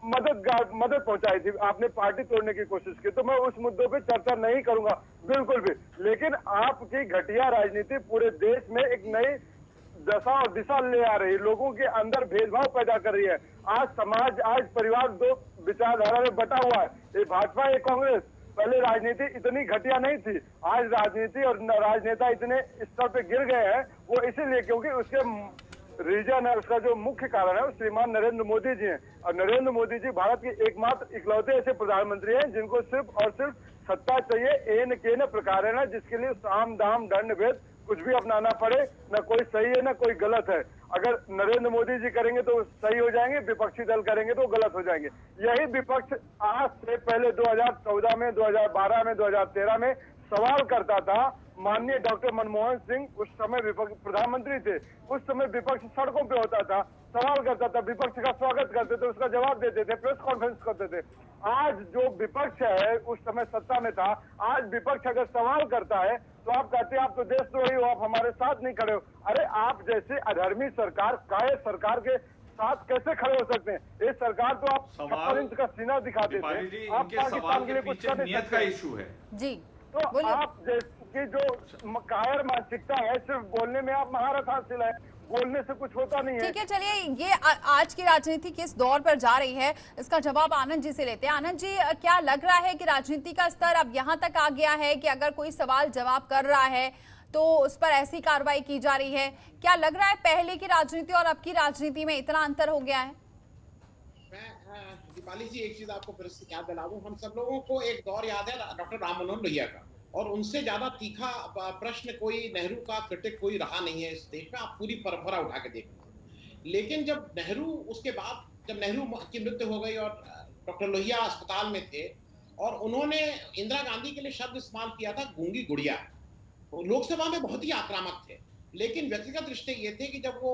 मदद पहुंचाई थी, आपने पार्टी तोड़ने की कोशिश की। तो मैं उस मुद्दों पे चर्चा नहीं करूंगा बिल्कुल भी, लेकिन आपकी घटिया राजनीति पूरे देश में एक नई दशा और दिशा ले आ रही है, लोगों के अंदर भेदभाव पैदा कर रही है। आज समाज, आज परिवार 2 विचारधारा में बटा हुआ है, ये भाजपा ये कांग्रेस। पहले राजनीति इतनी घटिया नहीं थी, आज राजनीति और राजनेता इतने स्तर पे गिर गए हैं, वो इसीलिए क्योंकि उसके रीजन है, उसका जो मुख्य कारण है वो श्रीमान नरेंद्र मोदी जी हैं। और नरेंद्र मोदी जी भारत के एकमात्र इकलौते ऐसे प्रधानमंत्री हैं जिनको सिर्फ और सिर्फ सत्ता चाहिए, एन केन प्रकार है ना, जिसके लिए साम दाम दंड भेद कुछ भी अपनाना पड़े, न कोई सही है न कोई गलत है। अगर नरेंद्र मोदी जी करेंगे तो सही हो जाएंगे, विपक्षी दल करेंगे तो गलत हो जाएंगे। यही विपक्ष आज से पहले 2014 में, 2012 में, 2013 में सवाल करता था। माननीय डॉक्टर मनमोहन सिंह उस समय विपक्ष प्रधानमंत्री थे, उस समय विपक्ष सड़कों पे होता था, सवाल करता था, विपक्ष का स्वागत करते थे, उसका जवाब देते थे, प्रेस कॉन्फ्रेंस करते थे। आज जो विपक्ष है, उस समय सत्ता में था, आज विपक्ष अगर सवाल करता है तो आप कहते हैं आप तो देशद्रोही हो, आप हमारे साथ नहीं खड़े हो। अरे आप जैसे अधर्मी सरकार, कायर सरकार के साथ कैसे खड़े हो सकते हैं? ये सरकार तो आप 56 इंच का सीना दिखाते थे, आप पाकिस्तान के लिए कुछ कर नहीं सकते। इशू है जी, तो आप जैसे जो कायर मानसिकता है, सिर्फ बोलने में आप महारत हासिल है, बोलने से कुछ होता नहीं है। ठीक है, चलिए ये आज की राजनीति किस दौर पर जा रही है, इसका जवाब आनंद जी से लेते हैं। आनंद जी, क्या लग रहा है कि राजनीति का स्तर अब यहाँ तक आ गया है कि अगर कोई सवाल जवाब कर रहा है तो उस पर ऐसी कार्रवाई की जा रही है? क्या लग रहा है पहले की राजनीति और अब की राजनीति में इतना अंतर हो गया है? मैं दीपाली जी एक चीज आपको फिर से याद दिला दूं, हम सब लोगों को एक दौर याद है डॉक्टर राम मनोहर लोहिया का, और उनसे ज्यादा तीखा प्रश्न कोई नेहरू का क्रिटिक कोई रहा नहीं है इस देश में। आप पूरी परंपरा उठा के देखो। लेकिन जब नेहरू, उसके बाद जब नेहरू की मृत्यु हो गई और डॉक्टर लोहिया अस्पताल में थे और उन्होंने इंदिरा गांधी के लिए शब्द इस्तेमाल किया था गूंगी गुड़िया, लोकसभा में बहुत ही आक्रामक थे। लेकिन व्यक्तिगत रिश्ते ये थे कि जब वो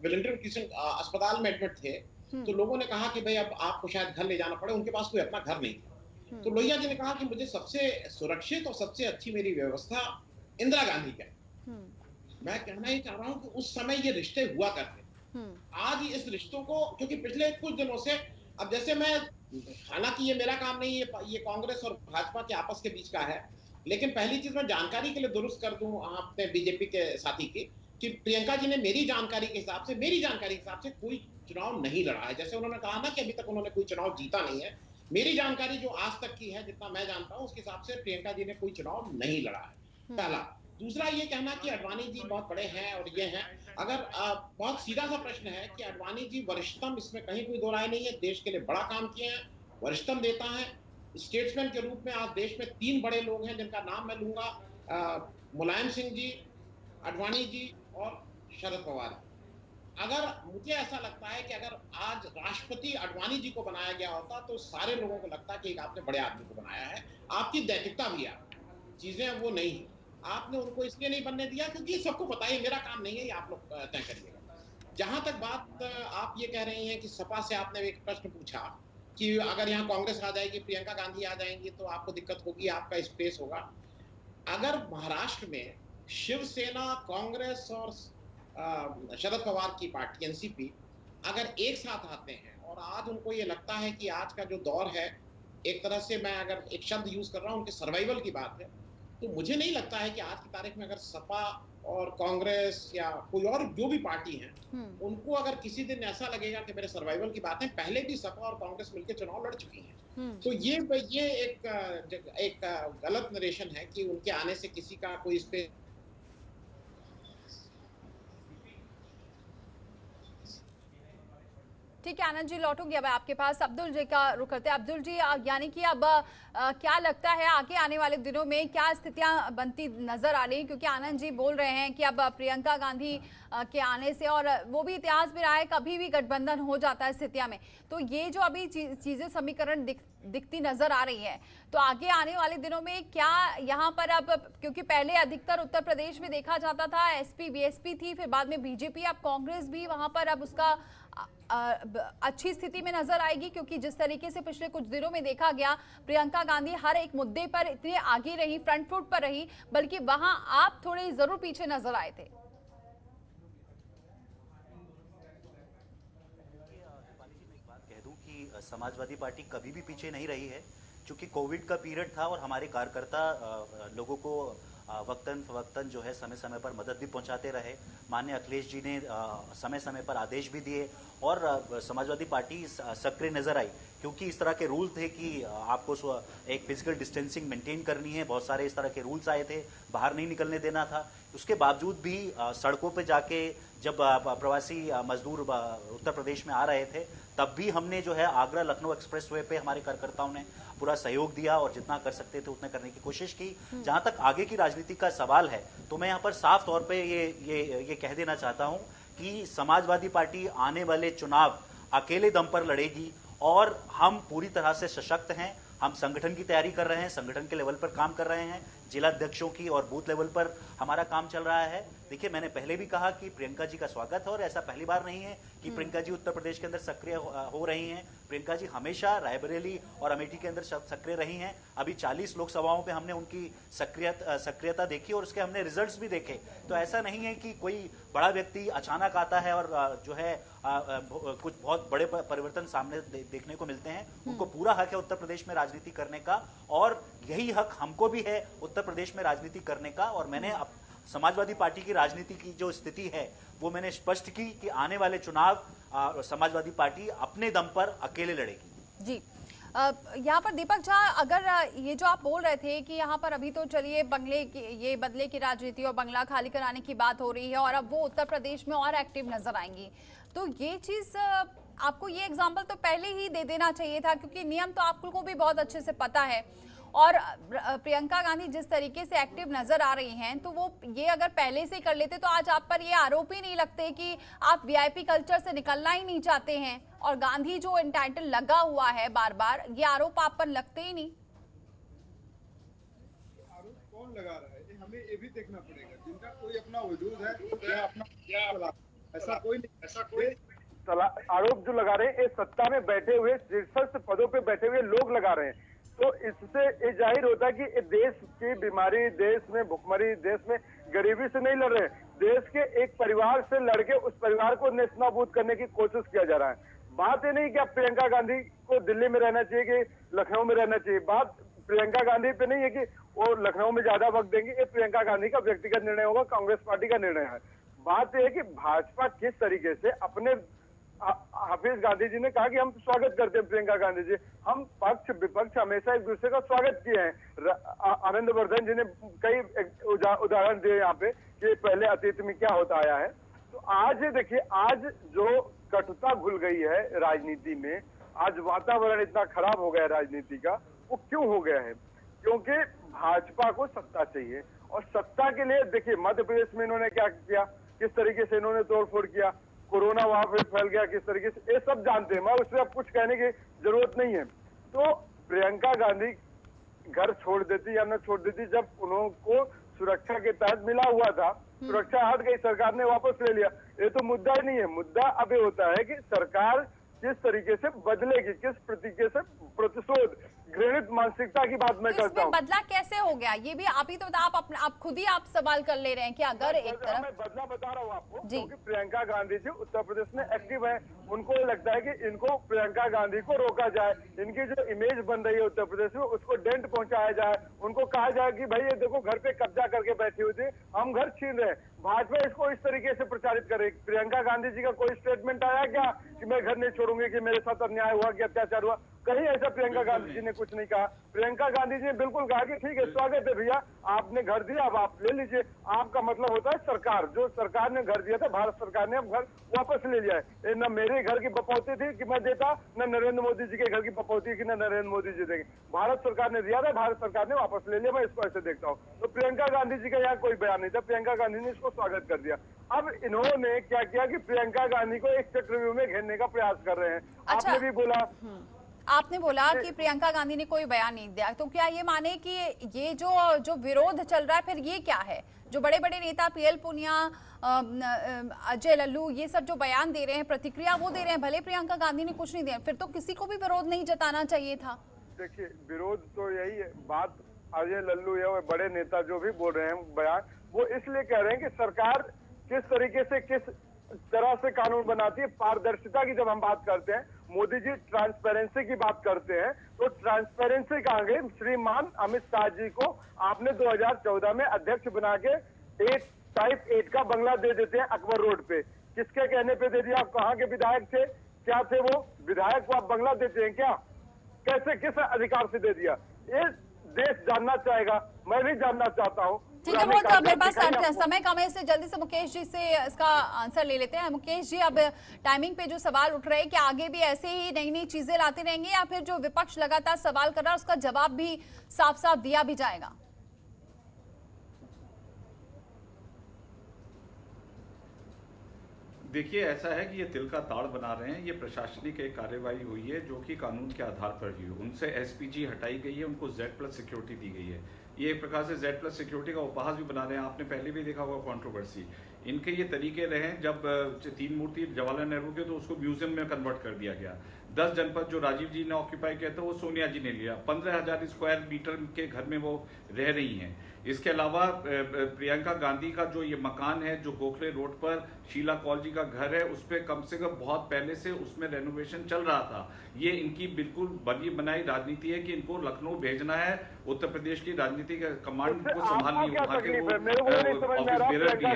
विलिंगडन किशन अस्पताल में एडमिट थे तो लोगों ने कहा कि भाई अब आपको शायद घर ले जाना पड़े, उनके पास कोई अपना घर नहीं था। तो लोहिया जी ने कहा कि मुझे सबसे सुरक्षित और सबसे अच्छी मेरी व्यवस्था इंदिरा गांधी का। मैं कहना ही चाह रहा हूं कि उस समय ये रिश्ते हुआ करते। आज इस रिश्तों को, क्योंकि पिछले कुछ दिनों से, अब जैसे मैं, हालांकि ये मेरा काम नहीं है, ये कांग्रेस और भाजपा के आपस के बीच का है, लेकिन पहली चीज मैं जानकारी के लिए दुरुस्त कर दूं अपने बीजेपी के साथी की, कि प्रियंका जी ने मेरी जानकारी के हिसाब से कोई चुनाव नहीं लड़ा है। जैसे उन्होंने कहा ना कि अभी तक उन्होंने कोई चुनाव जीता नहीं है, मेरी जानकारी जो आज तक की है, जितना मैं जानता हूं, उसके हिसाब से प्रियंका जी ने कोई चुनाव नहीं लड़ा है, पहला। दूसरा ये कहना कि अडवाणी जी बहुत बड़े हैं और ये हैं, अगर बहुत सीधा सा प्रश्न है कि अडवाणी जी वरिष्ठतम, इसमें कहीं कोई दो राय नहीं है, देश के लिए बड़ा काम किए हैं, वरिष्ठतम नेता है, स्टेट्समैन के रूप में। आज देश में 3 बड़े लोग हैं जिनका नाम मैं लूंगा, मुलायम सिंह जी, अडवाणी जी और शरद पवार। अगर मुझे ऐसा लगता है कि अगर आज राष्ट्रपति अडवाणी जी को बनाया गया होता तो सारे लोगों को लगता कि एक आपने बड़े आदमी को बनाया है, आपकी नैतिकता भी है, चीजें वो नहीं है, आपने उनको इसलिए नहीं बनने दिया क्योंकि सबको पता है मेरा काम नहीं है, ये आप लोग तय करिएगा। जहां तक बात आप ये कह रहे हैं कि सपा से आपने एक प्रश्न पूछा कि अगर यहाँ कांग्रेस आ जाएगी, प्रियंका गांधी आ जाएंगी तो आपको दिक्कत होगी, आपका स्पेस होगा। अगर महाराष्ट्र में शिवसेना, कांग्रेस और शरद पवार की पार्टी एनसीपी अगर एक साथ आते हैं और आज उनको ये लगता है कि आज का जो दौर है, एक तरह से मैं अगर एक शब्द यूज कर रहा हूं, उनके सर्वाइवल की बात है, तो मुझे नहीं लगता है कि आज की तारीख में अगर सपा और कांग्रेस या कोई और जो भी पार्टी है, उनको अगर किसी दिन ऐसा लगेगा कि मेरे सर्वाइवल की बात है, पहले भी सपा और कांग्रेस मिलकर चुनाव लड़ चुकी हैं, तो ये एक गलत नरेशन है कि उनके आने से किसी का कोई इस पे। ठीक है आनंद जी, लौटूंगी अब आपके पास। अब्दुल जी का रुख करते हैं। अब्दुल जी, यानी कि अब क्या लगता है आगे आने वाले दिनों में क्या स्थितियां बनती नजर आ रही, क्योंकि आनंद जी बोल रहे हैं कि अब प्रियंका गांधी के आने से, और वो भी इतिहास में रहा है, कभी भी गठबंधन हो जाता है स्थितियां में, तो ये जो अभी चीजें समीकरण दिखती नजर आ रही है, तो आगे आने वाले दिनों में क्या यहाँ पर अब, क्योंकि पहले अधिकतर उत्तर प्रदेश में देखा जाता था एसपी बीएसपी थी, फिर बाद में बीजेपी, अब कांग्रेस भी वहां पर अब उसका अच्छी स्थिति में नजर आएगी, क्योंकि जिस तरीके से पिछले कुछ दिनों में देखा गया, प्रियंका गांधी हर एक मुद्दे पर इतने आगे रही, फ्रंट फुट पर रही, बल्कि वहां आप थोड़े जरूर पीछे नजर आए थे। कह दूं कि समाजवादी पार्टी कभी भी पीछे नहीं रही है, क्योंकि कोविड का पीरियड था और हमारे कार्यकर्ता लोगों को वक्तन फवक्तन जो है समय समय पर मदद भी पहुंचाते रहे। माननीय अखिलेश जी ने समय समय पर आदेश भी दिए और समाजवादी पार्टी सक्रिय नजर आई, क्योंकि इस तरह के रूल थे कि आपको एक फिजिकल डिस्टेंसिंग मेंटेन करनी है, बहुत सारे इस तरह के रूल्स आए थे, बाहर नहीं निकलने देना था। उसके बावजूद भी सड़कों पे जाके जब प्रवासी मजदूर उत्तर प्रदेश में आ रहे थे, तब भी हमने जो है आगरा लखनऊ एक्सप्रेसवे पे हमारे कार्यकर्ताओं ने पूरा सहयोग दिया और जितना कर सकते थे उतना करने की कोशिश की। जहां तक आगे की राजनीति का सवाल है, तो मैं यहाँ पर साफ तौर पे ये कह देना चाहता हूँ कि समाजवादी पार्टी आने वाले चुनाव अकेले दम पर लड़ेगी और हम पूरी तरह से सशक्त हैं। हम संगठन की तैयारी कर रहे हैं, संगठन के लेवल पर काम कर रहे हैं, जिला अध्यक्षों की और बूथ लेवल पर हमारा काम चल रहा है। देखिए, मैंने पहले भी कहा कि प्रियंका जी का स्वागत है और ऐसा पहली बार नहीं है कि प्रियंका जी उत्तर प्रदेश के अंदर सक्रिय हो रही हैं। प्रियंका जी हमेशा रायबरेली और अमेठी के अंदर सक्रिय रही हैं। अभी 40 लोकसभाओं पे हमने उनकी सक्रियता देखी और उसके हमने रिजल्ट्स भी देखे। तो ऐसा नहीं है कि कोई बड़ा व्यक्ति अचानक आता है और जो है कुछ बहुत बड़े परिवर्तन सामने देखने को मिलते हैं। उनको पूरा हक है उत्तर प्रदेश में राजनीति करने का और यही हक हमको भी है उत्तर प्रदेश में राजनीति करने का। और मैंने समाजवादी पार्टी की राजनीति की जो स्थिति है वो मैंने स्पष्ट की कि आने वाले चुनाव समाजवादी पार्टी अपने दम पर अकेले लड़ेगी। जी, यहाँ पर दीपक झा, अगर ये जो आप बोल रहे थे कि यहाँ पर अभी तो चलिए बदले की राजनीति और बंगला खाली कराने की बात हो रही है और अब वो उत्तर प्रदेश में और एक्टिव नजर आएंगी, तो ये चीज आपको ये एग्जाम्पल तो पहले ही दे देना चाहिए था, क्योंकि नियम तो आपको भी बहुत अच्छे से पता है। और प्रियंका गांधी जिस तरीके से एक्टिव नजर आ रही हैं, तो वो ये अगर पहले से कर लेते तो आज आप पर ये आरोप ही नहीं लगते कि आप वीआईपी कल्चर से निकलना ही नहीं चाहते हैं। और गांधी जो एंटाइटल लगा हुआ है बार बार, ये आरोप आप पर लगते ही नहीं। आरोप कौन लगा रहा है, हमें ये भी देखना पड़ेगा। जिनका कोई अपना वजूद है, क्या अपना ऐसा कोई आरोप जो लगा रहे हैं, ये सत्ता में बैठे हुए शीर्षस्थ पदों पे बैठे हुए लोग लगा रहे हैं। तो इससे ये जाहिर होता है कि देश की बीमारी, देश में भुखमरी, देश में गरीबी से नहीं लड़ रहे हैं, देश के एक परिवार से लड़के उस परिवार को नेस्तनाबूद करने की कोशिश किया जा रहा है। बात ये नहीं कि अब प्रियंका गांधी को दिल्ली में रहना चाहिए कि लखनऊ में रहना चाहिए। बात प्रियंका गांधी पे नहीं है कि वो लखनऊ में ज्यादा वक्त देंगे, ये प्रियंका गांधी का व्यक्तिगत निर्णय होगा, कांग्रेस पार्टी का निर्णय है। बात यह है कि भाजपा किस तरीके से अपने हाफिज गांधी जी ने कहा कि हम स्वागत करते हैं प्रियंका गांधी जी, हम पक्ष विपक्ष हमेशा एक दूसरे का स्वागत किए हैं। आनंद वर्धन जी ने कई उदाहरण दिए यहाँ पे कि पहले अतीत में क्या होता आया है। तो आज देखिए, आज जो कटुता घुल गई है राजनीति में, आज वातावरण इतना खराब हो गया है राजनीति का, वो क्यों हो गया है? क्योंकि भाजपा को सत्ता चाहिए और सत्ता के लिए देखिए मध्य प्रदेश में इन्होंने क्या किया, किस तरीके से इन्होंने तोड़फोड़ किया, कोरोना वहां पे फैल गया किस तरीके से, ये सब जानते हैं, मैं उसमें अब कुछ कहने की जरूरत नहीं है। तो प्रियंका गांधी घर छोड़ देती या न छोड़ देती, जब उनको सुरक्षा के तहत मिला हुआ था, सुरक्षा हट गई, सरकार ने वापस ले लिया, ये तो मुद्दा ही नहीं है। मुद्दा अब ये होता है कि सरकार किस तरीके से बदलेगी, किस तरीके से प्रतिशोध, घृणित मानसिकता की बात मैं करता हूँ। बदला कैसे हो गया ये भी आप ही तो आप खुद ही आप सवाल कर ले रहे हैं कि अगर एक तरफ मैं बदला बता रहा हूँ आपको, क्योंकि प्रियंका गांधी जी उत्तर प्रदेश में एक्टिव है, उनको लगता है कि इनको प्रियंका गांधी को रोका जाए, इनकी जो इमेज बन रही है उत्तर प्रदेश में उसको डेंट पहुंचाया जाए, उनको कहा जाए कि भाई ये देखो घर पे कब्जा करके बैठी हुई थी, हम घर छीन रहे हैं। भाजपा इसको इस तरीके से प्रचारित करे। प्रियंका गांधी जी का कोई स्टेटमेंट आया क्या कि मैं घर नहीं छोड़ूंगी, कि मेरे साथ अन्याय हुआ, कि अत्याचार हुआ? कहीं ऐसा प्रियंका गांधी जी ने कुछ नहीं कहा। प्रियंका गांधी जी ने बिल्कुल कहा कि ठीक है, स्वागत है भैया, आपने घर दिया, अब आप ले लीजिए। आपका मतलब होता है सरकार, जो सरकार ने घर दिया था, भारत सरकार ने अब घर वापस ले लिया है। न मेरे घर की बपौती थी कि मैं देता, न नरेंद्र मोदी जी के घर की बपौती कि न नरेंद्र मोदी जी देंगे, भारत सरकार ने दिया था, भारत सरकार ने वापस ले लिया। मैं इसको ऐसे देखता हूँ। तो प्रियंका गांधी जी का यहाँ कोई बयान नहीं था, प्रियंका गांधी ने इसको स्वागत कर दिया। अब इन्होंने क्या किया कि प्रियंका गांधी को एक चक्रव्यूह में घेरने का प्रयास कर रहे हैं। अच्छा, आपने भी बोला, आपने बोला कि प्रियंका गांधी ने कोई बयान नहीं दिया, तो क्या ये माने कि ये जो विरोध चल रहा है, फिर ये क्या है? जो बड़े बड़े नेता पीएल पुनिया, अजय लल्लू, ये सब जो बयान दे रहे हैं, प्रतिक्रिया वो दे रहे हैं, भले प्रियंका गांधी ने कुछ नहीं दिया, फिर तो किसी को भी विरोध नहीं जताना चाहिए था। देखिए, विरोध तो यही है बात, अजय लल्लू या बड़े नेता जो भी बोल रहे हैं बयान, वो इसलिए कह रहे हैं कि सरकार किस तरीके से, किस तरह से कानून बनाती है। पारदर्शिता की जब हम बात करते हैं, मोदी जी ट्रांसपेरेंसी की बात करते हैं, तो ट्रांसपेरेंसी कहाँ गई? श्रीमान अमित शाह जी को आपने 2014 में अध्यक्ष बना के टाइप 8 का बंगला दे देते हैं अकबर रोड पे। किसके कहने पे दे दिया? आप कहाँ के विधायक थे? क्या थे वो विधायक को आप बंगला देते हैं क्या? कैसे, किस अधिकार से दे दिया? ये देश जानना चाहेगा, मैं भी जानना चाहता हूँ। ठीक है, वो तो मेरे पास समय कम है, इससे जल्दी से मुकेश जी से इसका आंसर ले लेते हैं। मुकेश जी, अब टाइमिंग पे जो सवाल उठ रहे हैं कि आगे भी ऐसे ही नई नई चीजें लाते रहेंगे या फिर जो विपक्ष लगातार सवाल कर रहा है उसका जवाब भी साफ साफ दिया भी जाएगा? देखिए, ऐसा है कि ये तिल का ताड़ बना रहे हैं। ये प्रशासनिक एक कार्यवाही हुई है जो कि कानून के आधार पर हुई है। उनसे एसपीजी हटाई गई है, उनको Z+ सिक्योरिटी दी गई है। ये एक प्रकार से Z+ सिक्योरिटी का उपहास भी बना रहे हैं। आपने पहले भी देखा होगा कंट्रोवर्सी। इनके ये तरीके रहे, जब 3 मूर्ति जवाहरलाल नेहरू के तो उसको म्यूजियम में कन्वर्ट कर दिया गया। 10 जनपद जो राजीव जी ने ऑक्यूपाई किया था वो सोनिया जी ने लिया। 15,000 स्क्वायर मीटर के घर में वो रह रही हैं। इसके अलावा प्रियंका गांधी का जो ये मकान है जो गोखले रोड पर शीला कौल जी का घर है, उस पर कम से कम बहुत पहले से उसमें रेनोवेशन चल रहा था। ये इनकी बिल्कुल बनी बनाई राजनीति है कि इनको लखनऊ भेजना है। उत्तर प्रदेश की राजनीति का कमांड को संभालनी है, वहाँ के वो ऑफिस बेरर भी है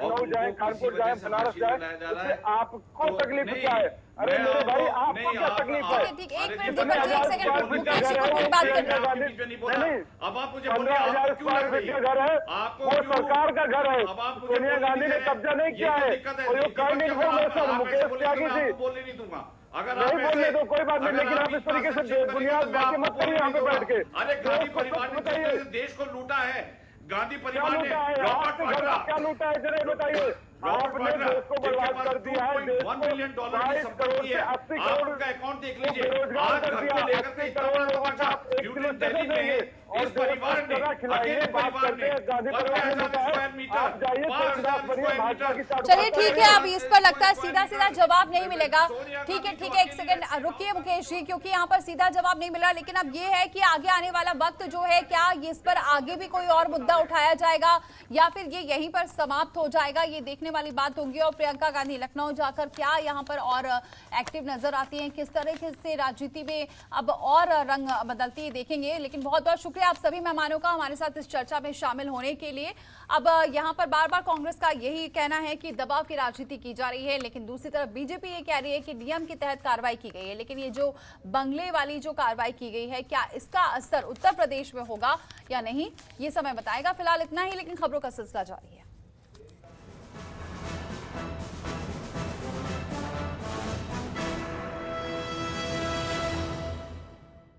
और जाए, कानपुर जाए, बनारस जाए, आपको तकलीफ क्या है? अरे मेरे भाई, आपको क्या तकलीफ है? ठीक, एक मिनट दीपक जी, एक सेकंड, मुकेश जी को पूरी बात करना। अब आप मुझे 15,000 स्क्वायर फीट का घर है, वो सरकार का घर है। सोनिया गांधी ने कब्जा नहीं किया है। और ये काइंड इन्फॉर्मेशन मुकेश त्यागी जी बोलने नहीं दूंगा। अगर नहीं बोलने तो कोई बात नहीं, लेकिन आप इस तरीके से बुनियाद बातें मत करिए यहाँ पे बैठ के। अरे गांधी परिवार ने जिस तरह से देश को लूटा है, गांधी परिवार ने रॉबर्ट वाड्रा क्या लूटा है, जरा बताइए। आपने देश को बर्बाद कर दिया है। देश को $1 बिलियन की संपत्ति है। 80 करोड़ आपका अकाउंट देख लीजिए। बेरोजगार आज कर घर दिया। को लेकर 80 करोड़ लोगों का यूनियन दिल्ली में इस परिवार ने, अकेले परिवार ने 15,000 स्क्वायर मीटर, 5,000 स्क्वायर मीटर। चलिए ठीक है, अब इस पर लगता है सीधा सीधा जवाब नहीं मिलेगा। ठीक है, एक सेकंड रुकिए मुकेश जी, क्योंकि यहाँ पर सीधा जवाब नहीं मिला। लेकिन अब ये है कि आगे आने वाला वक्त जो है, क्या इस पर आगे भी कोई और मुद्दा उठाया जाएगा या फिर ये यहीं पर समाप्त हो जाएगा, ये देखने वाली बात होगी। और प्रियंका गांधी लखनऊ जाकर क्या यहाँ पर और एक्टिव नजर आती हैं, किस तरह से राजनीति में अब और रंग बदलती है, देखेंगे। लेकिन बहुत बहुत शुक्रिया आप सभी मेहमानों का हमारे साथ इस चर्चा में शामिल होने के लिए। अब यहाँ पर बार बार कांग्रेस का यही कहना है कि दबाव की राजनीति की जा रही है, लेकिन दूसरी तरफ बीजेपी ये कह रही है कि नियम के तहत कार्रवाई की गई है। लेकिन ये जो बंगले वाली जो कार्रवाई की गई है, क्या इसका असर उत्तर प्रदेश में होगा या नहीं, ये समय बताएगा। फिलहाल इतना ही, लेकिन खबरों का सिलसिला जारी है।